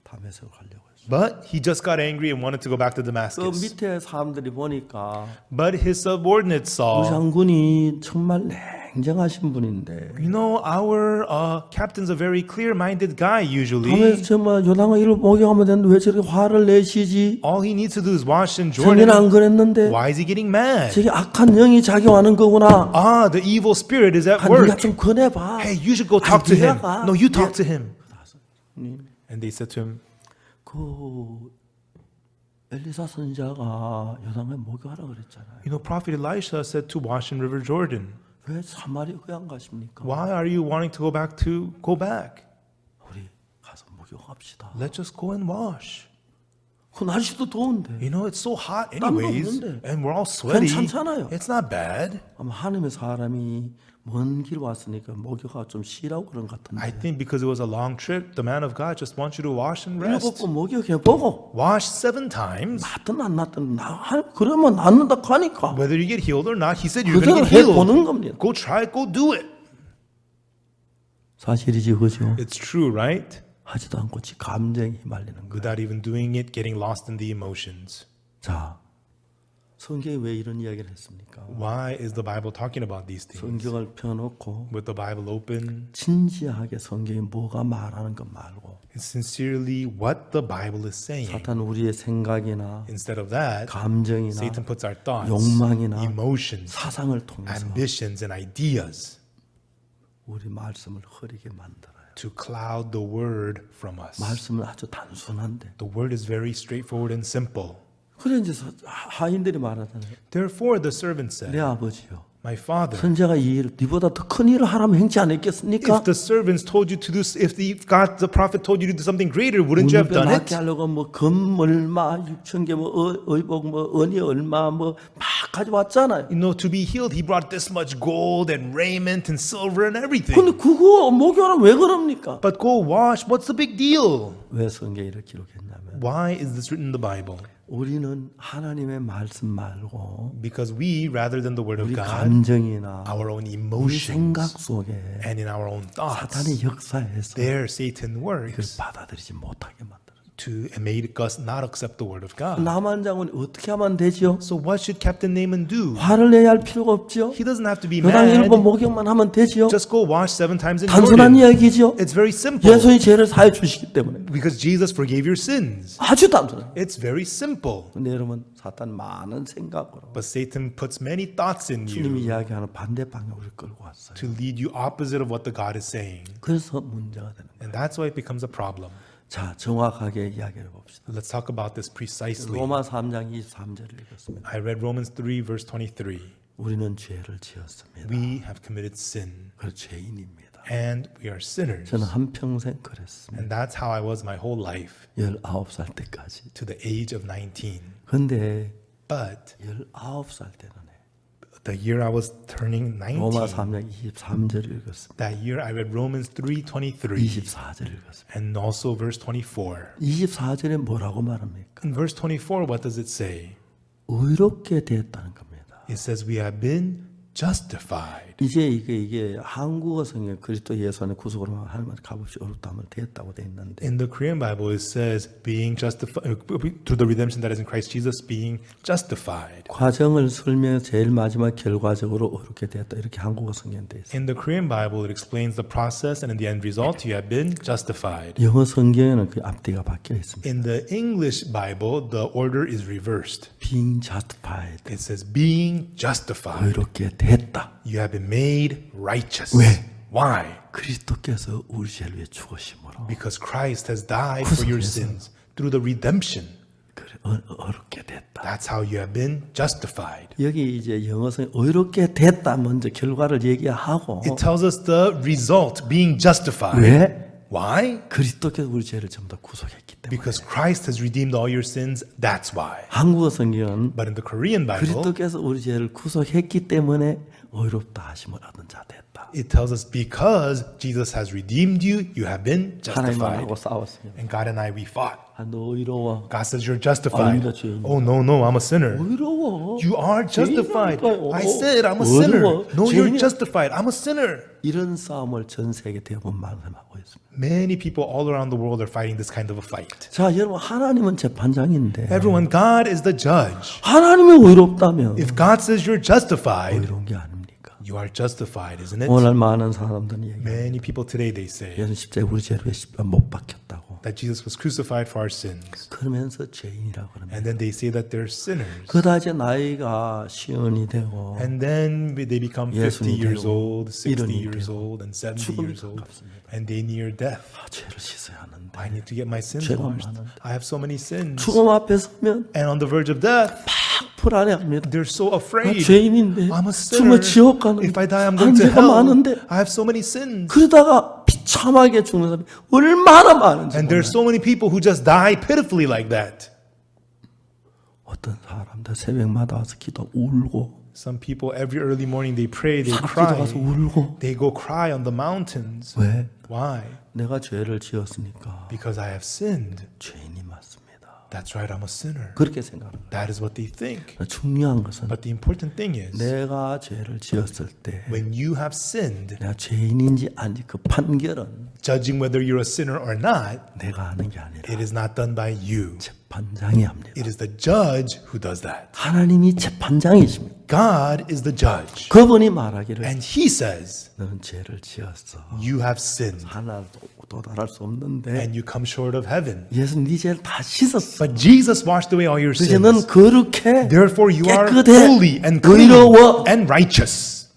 다메섹으로 가려고 했어요. But he just got angry and wanted to go back to 그 Damascus. 밑에 사람들이 보니까 But his subordinates 우 saw, 장군이 정말 냉정하신 분인데 you know, our captain's a very clear-minded guy usually. 다메섹 정말 요당아 일곱 목욕하면 되는데 왜 저렇게 화를 내시지? All he needs to do is wash in 성경은 안 Jordan. 그랬는데 Why is he getting mad? 저게 악한 영이 작용하는 거구나. Ah, the evil spirit is at 아, 네가 work. 좀 권해봐. Hey, you should go talk to him. 네가 가. No, you talk to him. And they said to him, 그 엘리사 선지자가 요단에 목욕하라 그랬잖아요. you know, Prophet Elisha said to wash in River Jordan. 왜 사마리아 안 가십니까? Why are you wanting to go back? 우리 가서 목욕합시다. Let's just go and wash. 그 날씨도 더운데. You know, it's so hot 땀도 anyways, 없는데. and we're all sweaty. 괜찮잖아요. It's not bad. 아마 하나님의 사람이 먼 길 왔으니까 목욕하고 좀 쉬라고 그런 것 I 같은데. think because it was a long trip, the man of God just wants you to wash and 일곱 rest. 번 목욕해보고 Wash 7 times. 낫든 안 낫든 그러면 낫는다 하니까 Whether you get healed or not, he said you're 그대로 going to get healed. 해보는 겁니다. Go try it, go do it. 사실이지 그죠? It's true, right? 하지도 않고 지 감정에 휘말리는 거예요. Without even doing it, getting lost in the emotions. 자, 성경이 왜 이런 이야기를 했습니까? Why is the Bible talking about these things? 성경을 펴놓고 With the Bible open, 진지하게 성경이 뭐가 말하는 것 말고 it's sincerely what the Bible is saying. 사탄 우리의 생각이나 Instead of that, 감정이나 Satan puts our thoughts, 욕망이나 emotions, 사상을 통해서 ambitions, and ideas 우리 말씀을 흐리게 만들어요. to cloud the word from us. 말씀은 아주 단순한데 The word is very straightforward and simple. 그래 이제 하인들이 말하잖아요. Therefore, the servant 내 said, 아버지요, My father, 선자가 이 일을 니보다 더 큰 일을 하라면 행치 않았겠습니까? if the servants told you to do, if the prophet told you to do something greater, wouldn't you have 문병 done 낫게 it? 하려고 뭐 금 얼마 6,000개 뭐 의복 뭐 은이 얼마 뭐 막 가져왔잖아요. You know, to be healed, he brought this much gold and raiment and silver and everything. 근데 그거 목요일은 왜 그럽니까? But go wash. What's the big deal? 왜 성경에 이렇게 기록했냐면 Why is this written in the Bible? 우리는 하나님의 말씀 말고 Because we, rather than the word of 우리 God, 감정이나 our own 우리 emotions 생각 속에 and in our own thoughts, 사탄의 역사에서 there Satan 그걸 works 받아들이지 못하게 만들어요. to make us not accept the word of God. 나만 장군이 어떻게 하면 되지요? So what should Captain Naaman do? 화를 내야 할 필요가 없죠. He doesn't have to be 요단 mad. 7번 목욕만 하면 되지요. Just go wash 7 times in 단순한 Jordan. 이야기죠. It's very simple. 예수의 죄를 사해 주시기 때문에 Because Jesus forgave your sins. 아주 단순해요. It's very simple. 근데 여러분 사탄 많은 생각으로 But Satan puts many thoughts in you 주님이 이야기하는 반대 방향으로 끌고 왔어요. to lead you opposite of what the God is saying. 그래서 문제가 되는 거예요. And that's why it becomes a problem. 자, 정확하게 이야기를 봅시다. Let's talk about this precisely. 로마 3장 23절을 읽었습니다. I read Romans 3 verse 23. 우리는 죄를 지었습니다. We have committed sin 그 죄인입니다. and we are sinners. 저는 한평생 그랬습니다. And that's how I was my whole life 19살 때까지. to the age of 19. 근데 But 19살 때는 the year I was turning 로마 19, 3장 23절을 읽었습니다. that year I read Romans 3:23 24절을 읽었습니다. and also verse 24. 24절에 뭐라고 말합니까? In verse 24, what does it say? 의롭게 되었다는 겁니다. It says we have been justified. 이제 이게 한국어 성경 그리스도 예수 안에 구속으로 하나님 값없이 어렵다면 되었다고 돼 있는데 In the Korean Bible, it says being justified through the redemption that is in Christ Jesus, being justified. 과정을 설명해 제일 마지막 결과적으로 어렵게 되었다 이렇게 한국어 성경에 돼 있어요. In the Korean Bible, it explains the process, and in the end result, you have been justified. 영어 성경에는 그 앞뒤가 바뀌어 있습니다. In the English Bible, the order is reversed. Being justified, It says being justified. 의롭게 됐다. You have been made righteous. 왜? Why? 그리스도께서 우리 죄를 위해 죽으심으로 Because Christ has died for your 구속해서. sins through the redemption. 그래 어렵게 됐다. That's how you have been justified. 여기 이제 영어성 의롭게 됐다 먼저 결과를 얘기하고 It tells us the result, being justified. 왜? Why? 그리스도께서 우리 죄를 전부 다 구속했기 때문에. Because Christ has redeemed all your sins. That's why. 한국어 성경은 But in the Korean Bible, 그리스도께서 우리 죄를 구속했기 때문에 의롭다 하심을 얻은 자 됐다. it tells us because Jesus has redeemed you, you have been justified. 하나님하고 싸웠습니다. And God and I, we fought. 아, 너 의로워. God says you're justified. 아닙니다, 죄인입니다. Oh, no, I'm a sinner. 의로워. You are justified. 죄인이라니까요. I said I'm a sinner. 어려워. No, you're 죄인이야. justified. I'm a sinner. 이런 싸움을 전 세계 대부분 말하고 있습니다. Many people all around the world are fighting this kind of a fight. 자, 여러분 하나님은 재판장인데 Everyone, God is the judge. 하나님이 의롭다면 If God says you're justified, 의로운 게 아닙니까? you are justified, isn't it? 오늘 많은 사람들은 얘기해요. Many people today, they say 예수 십자가에 우리 죄를 위해 십자가 못 박혔다고. that Jesus was crucified for our sins. 그러면서 죄인이라고 그럽니다. And then they say that they're sinners. 그다지 나이가 시은이 되고 And then they become 50 예수님 years 되고, old, 60 이른이 years 되고, old, and 70 죽음이 years old. 가깝습니다. And they near death. 아, 죄를 씻어야 하는데 I need to get my sins 죄가 washed. 많은데. I have so many sins. 죽음 앞에 서면 And on the verge of death, 불안해합니다. they're so 나 afraid. 죄인인데 I'm a 죽으면 sinner. 지옥 가는데 If I die, I'm 한 going to 죄가 hell. 많은데 I have so many sins. 그러다가 비참하게 죽는 사람이 얼마나 많은지 And there's 몰라요. so many people who just die pitifully like that. 어떤 사람들 새벽마다 와서 기도 울고 Some people every early morning they pray, they 산 cry. 가서 울고 They go cry on the mountains. 왜? Why? 내가 죄를 지었으니까 Because I have sinned. 죄인이 맞습니다. That's right, I'm a sinner. 그렇게 생각하는 거예요. That is what they think. 중요한 것은 But the important thing is, 내가 죄를 지었을 때 when you have sinned, 내가 죄인인지 아닌지 그 판결은 judging whether you're a sinner or not, 내가 하는 게 아니라 it is not done by you. 재판장이 합니다. It is the judge who does that. 하나님이 재판장이십니다. God is the judge. 그분이 말하기를 And he says, 너는 죄를 지었어. you have sinned 하나도 도달할 수 없는데 and you come short of heaven. 예수 네 죄를 다 씻었어. But Jesus washed away all your 이제 넌 sins. 거룩해. Therefore you are 깨끗해. holy and clean 의로워. and righteous.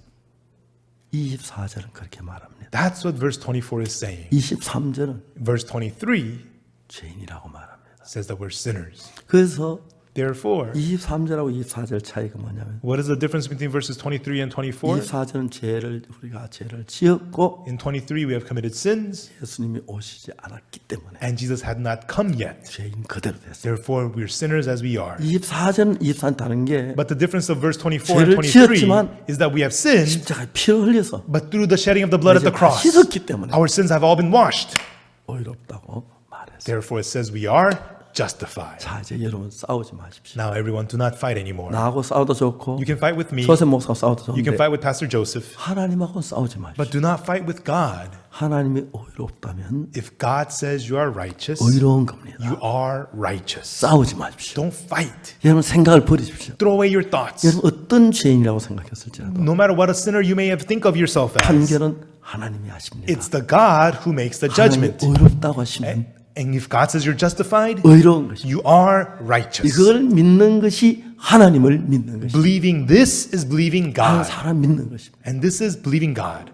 24절은 그렇게 말합니다. That's what verse 24 is saying. 23절은 Verse 23 죄인이라고 말합니다. says that we're sinners. 그래서 Therefore, 23절하고 24절 차이가 뭐냐면 what is the difference between verses 23 and 24? 24절은 우리가 죄를 지었고 In 23 we have committed sins 예수님이 오시지 않았기 때문에 and Jesus had not come yet. 죄인 그대로 됐어요. Therefore, we're sinners as we are. 24절은 24는 다른 게 But the difference of verse 24 and 죄를 23 지었지만 is that we have sinned, 십자가에 피를 흘려서 but through the shedding of the blood at 이제 the 다 cross, 씻었기 때문에 our sins have all been washed. 의롭다고 말했어요. Therefore, it says we are justified. 자 이제 여러분 싸우지 마십시오. Now, everyone, do not fight anymore. 나하고 싸워도 좋고 You can fight with me. 조셉 목사하고 싸워도 You can 좋은데 fight with Pastor Joseph. 하나님하고 싸우지 마십시오. But do not fight with God. 하나님이 의롭다면 If God says you are righteous, 의로운 겁니다. you are righteous. 싸우지 마십시오. Don't fight. 여러분 생각을 버리십시오. Throw away your thoughts. 여러분 어떤 죄인이라고 생각했을지라도 No matter what a sinner you may have think of yourself as, 판결은 하나님이 하십니다. it's the God who makes the 하나님이 judgment. 의롭다고 하시면 And if God says you're justified, 의로운 것입니다. you are righteous. 이걸 믿는 것이 하나님을 믿는 것입니다. Believing this is believing 다른 God. 사람 믿는 것입니다. And this is believing God.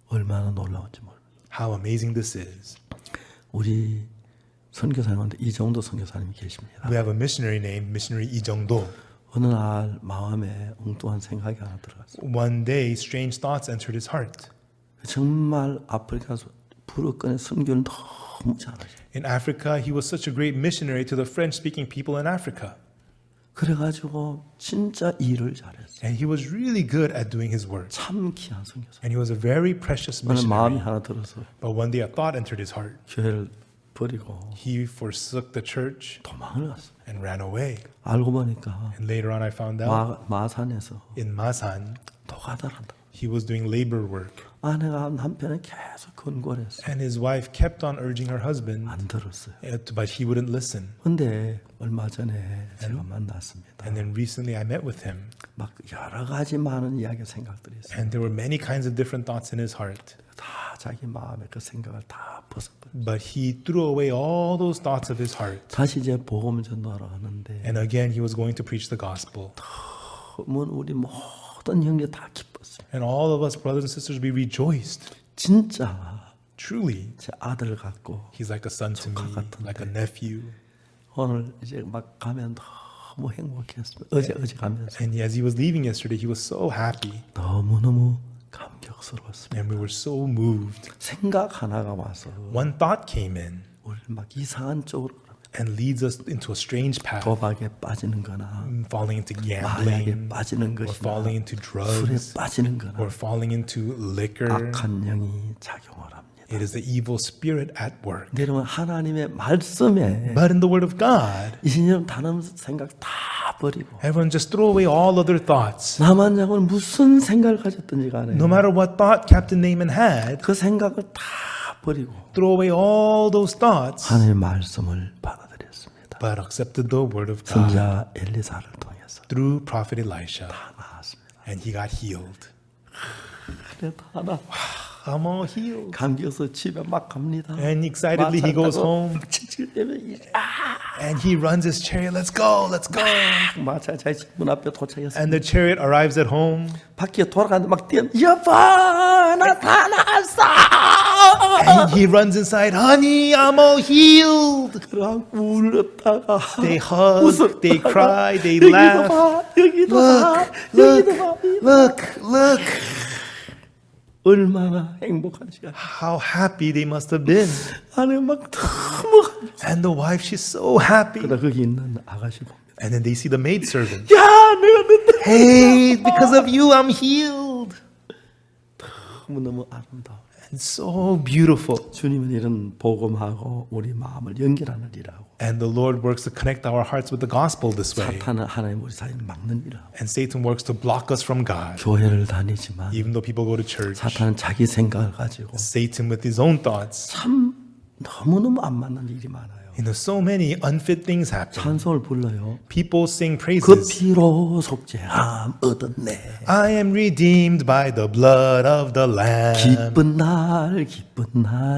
얼마나 놀라운지 모릅니다. How amazing this is. 우리 선교사님한테 이정도 선교사님이 계십니다. We have a missionary named Missionary Lee Jung-do. 어느 날 마음에 엉뚱한 생각이 하나 들어갔어요. One day, strange thoughts entered his heart. 정말 아프리카에서 불을 꺼내 선교는 너무 잘하셔요. In Africa, he was such a great missionary to the French-speaking people in Africa. 그래가지고 진짜 일을 잘했어요. And he was really good at doing his work. 참 귀한 선교사. And he was a very precious 어느 마음이 missionary. 하나 들어서 But one day a thought entered his heart. 교회를 버리고 He forsook the church 도망을 갔어요. and ran away. 알고 보니까 And later on I found out 마산에서 in Masan, 도가달한다. he was doing labor work. 아내가 남편은 계속 권고했어요. And his wife kept on urging her husband, 안 들었어요. but he wouldn't listen. 근데 얼마 전에 제가 만났습니다. And then recently I met with him. 막 여러 가지 많은 이야기 생각들이 있어요. And there were many kinds of different thoughts in his heart. 다 자기 마음에 그 생각을 다 벗어버려. But he threw away all those thoughts of his heart. 다시 이제 복음 전도하러 가는데 And again, he was going to preach the gospel. 우리 모든 형제 다 기뻤어요. And all of us, brothers and sisters, we rejoiced. 진짜 Truly, 제 아들 같고 he's like a son to me, like a nephew. 오늘 이제 막 가면 너무 행복했어요. 어제 가면서 And as he was leaving yesterday, he was so happy. 너무너무 감격스러웠습니다. And we were so moved. 생각 하나가 와서 One thought came in 우리를 막 이상한 쪽으로 and leads us into a strange path, 도박에 빠지는 거나 falling into 마약에 gambling, 빠지는 or 것이나 falling into 술에 drugs, 빠지는 거나 or falling into liquor. 악한 영이 작용을 합니다. It is the evil spirit at work. 여러분 하나님의 말씀에 But in the word of God, 이신여러분 다른 생각 다 버리고 everyone just throw away all other thoughts. 나만 장군 무슨 생각을 가졌든지 간에 No matter what thought Captain Naaman had, 그 생각을 다 버리고 throw away all those thoughts, 하나님의 말씀을 받아들였습니다. but accepted the word of God 선자 엘리사를 통해서 through prophet Elisha, 다 나았습니다. and he got healed. 그래도 하나 I'm all healed. 감겨서 집에 막 갑니다. And excitedly he goes home 칠 때면 and he runs his chariot. Let's go, let's go. 마차 자기 문 앞에 도착했어요. And the chariot arrives at home. 바퀴에 돌아가는데 막 뛰어 여보 나 다 나았어. And he runs inside, honey, I'm all healed. 그러고 울었다가 They hug, 웃었다가 they cry, they 여기도 laugh. 봐 여기도 봐 Look, 여기도 봐 look, look. 얼마나 행복한 시간. How happy they must have been. 아내 막 너무 And the wife, she's so happy. 그러다 거기 있는 아가씨 봅니다. And then they see the maidservant. 야 내가 내 Hey, because of you, I'm healed. 너무 아름다워. And so beautiful. 주님은 이런 복음하고 우리 마음을 연결하는 일하고 And the Lord works to connect our hearts with the gospel this way. 사탄은 하나님 우리 사이를 막는 일하고 And Satan works to block us from God. 교회를 다니지만 Even though people go to church, 사탄은 자기 생각을 가지고 Satan with his own thoughts. 참 너무너무 안 맞는 일이 많아요. You know, so many unfit things happen. 찬송을 불러요. People sing 그 praises. 피로 속죄함 얻었네. I am redeemed by the blood of the Lamb. 기쁜 날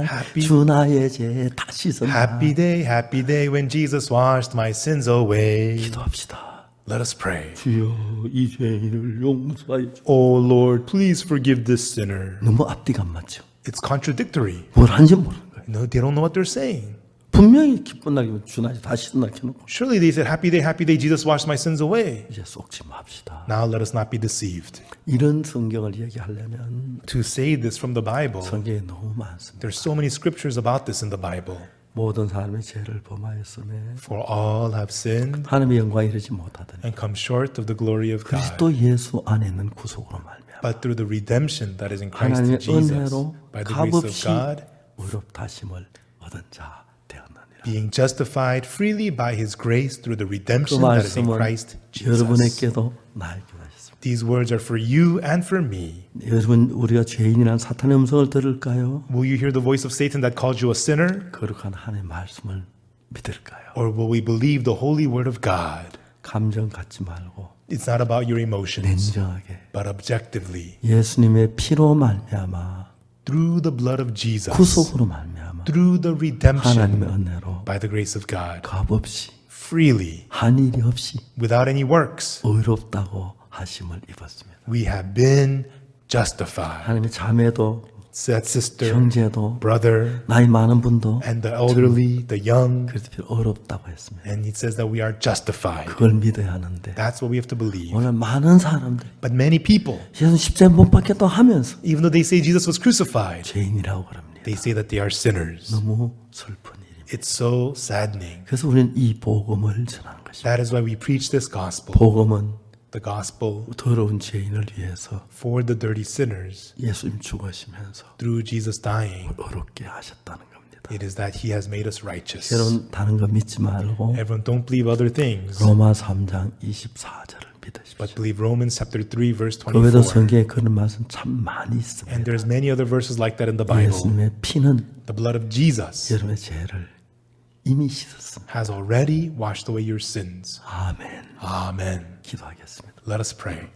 Happy- 주 나의 죄 다시 선 Happy day when Jesus washed my sins away. 기도합시다. Let us pray. 주여 이 죄인을 용서하여 주. Oh Lord, please forgive this sinner. 너무 앞뒤가 안 맞죠. It's contradictory. 뭘 하는지 모르는 거예요. No, they don't know what they're saying. 분명히 기쁜 날이면 주 나의 다시 선 날 켜놓고 Surely they said, happy day, Jesus washed my sins away. 이제 속지 맙시다. Now let us not be deceived. 이런 성경을 얘기하려면 To say this from the Bible, 성경에 너무 많습니다. there's so many scriptures about this in the Bible. 모든 사람이 죄를 범하였음에 For all have sinned 하나님의 영광에 이르지 못하더니 and come short of the glory of God. 그리스도 예수 안에 있는 구속으로 말미암아 But through the redemption that is in Christ 하나님의 Jesus, 은혜로 by the grace of 값없이 God, 의롭다심을 얻은 자 되었느니라. being justified freely by His grace through the 그 redemption that is in 말씀은 Christ Jesus. 여러분에게도 나에게도 하셨습니다. These words are for you and for me. 여러분 우리가 죄인이란 사탄의 음성을 들을까요? Will you hear the voice of Satan that calls you a sinner? 거룩한 하나님의 말씀을 믿을까요? Or will we believe the holy word of God? 감정 갖지 말고 It's not about your emotions, 냉정하게 but objectively, 예수님의 피로 말미암아 through the blood of Jesus, 구속으로 말미암아 through the redemption 하나님의 은혜로 by the grace of God, 값없이 freely, 한 일이 없이 without any works, 의롭다고 하심을 입었습니다. we have been justified. 하나님의 자매도 Said sister, 형제도 brother, 나이 많은 분도 and the elderly, the young, 그리스도 의롭다고 했습니다. and it says that we are justified. 그걸 믿어야 하는데 That's what we have to believe. 오늘 많은 사람들이 But many people, 예수 십자가에 못 박혔다고 하면서 even though they say Jesus was crucified, 죄인이라고 그럽니다. they say that they are sinners. 너무 슬픈 일입니다. It's so saddening. 그래서 우리는 이 복음을 전하는 것입니다. That is why we preach this gospel. 복음은 The gospel 더러운 죄인을 위해서 for the dirty sinners 예수님 죽으시면서 through Jesus dying. 어렵게 하셨다는 겁니다. It is that He has made us righteous. 여러분 다른 거 믿지 말고 Everyone, don't believe other things, 로마 3장 24절을 믿으십시오. but believe Romans chapter 3, verse 그 외에도 24. 성경에 그런 말씀 참 많이 있습니다. And there's many other verses like that in the Bible. 예수님의 피는 The blood of Jesus 여러분의 죄를 이미 씻었습니다. has already washed away your sins. 아멘. Amen. 기도하겠습니다. Let us pray.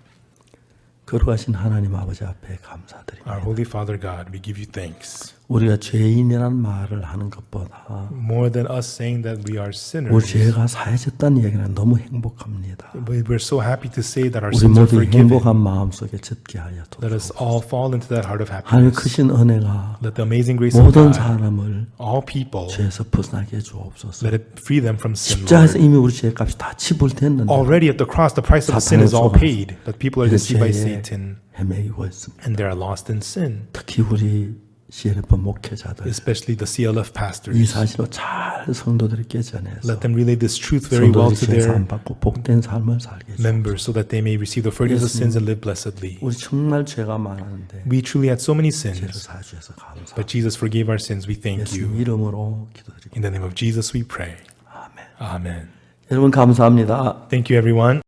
거룩하신 하나님 아버지 앞에 감사드립니다. Our Holy Father God, we give you thanks. 우리가 죄인이라는 말을 하는 것보다 More than us saying that we are 우리 sinners, 죄가 사해졌다는 얘기는 너무 행복합니다. but we're so happy to say that our 우리 sins are 모두 forgiven. 행복한 마음속에 젖게 하여 Let us 주옵소서. all fall into that heart of 하나님의 happiness. 크신 은혜가 Let the amazing grace of 모든 God, 사람을 all people, 죄에서 벗어나게 해 주옵소서. let it free them from sin, 십자가에서 Lord. 이미 우리 죄값이 다 지불됐는데 Already at the cross, the price of the sin is all paid, that people are 그 deceived by 죄에 Satan, 헤매이고 있습니다. and they are lost in sin, 특히 우리 CLF 목회자들 especially the CLF 이 pastors. 사실로 잘 성도들에게 전해서 Let them relay this truth very well 성도들이 to their 죄사함 받고 복된 삶을 살게 해주옵소서. members so that they may receive the forgiveness of sins and live blessedly. 우리 정말 죄가 많았는데 We truly had so many 죄를 sins, 사주셔서 감사합니다. but Jesus forgave our sins. We thank 예수님 you. 이름으로 기도드립니다. In the name of Jesus we pray. 아멘. Amen. 여러분 감사합니다. Thank you, everyone.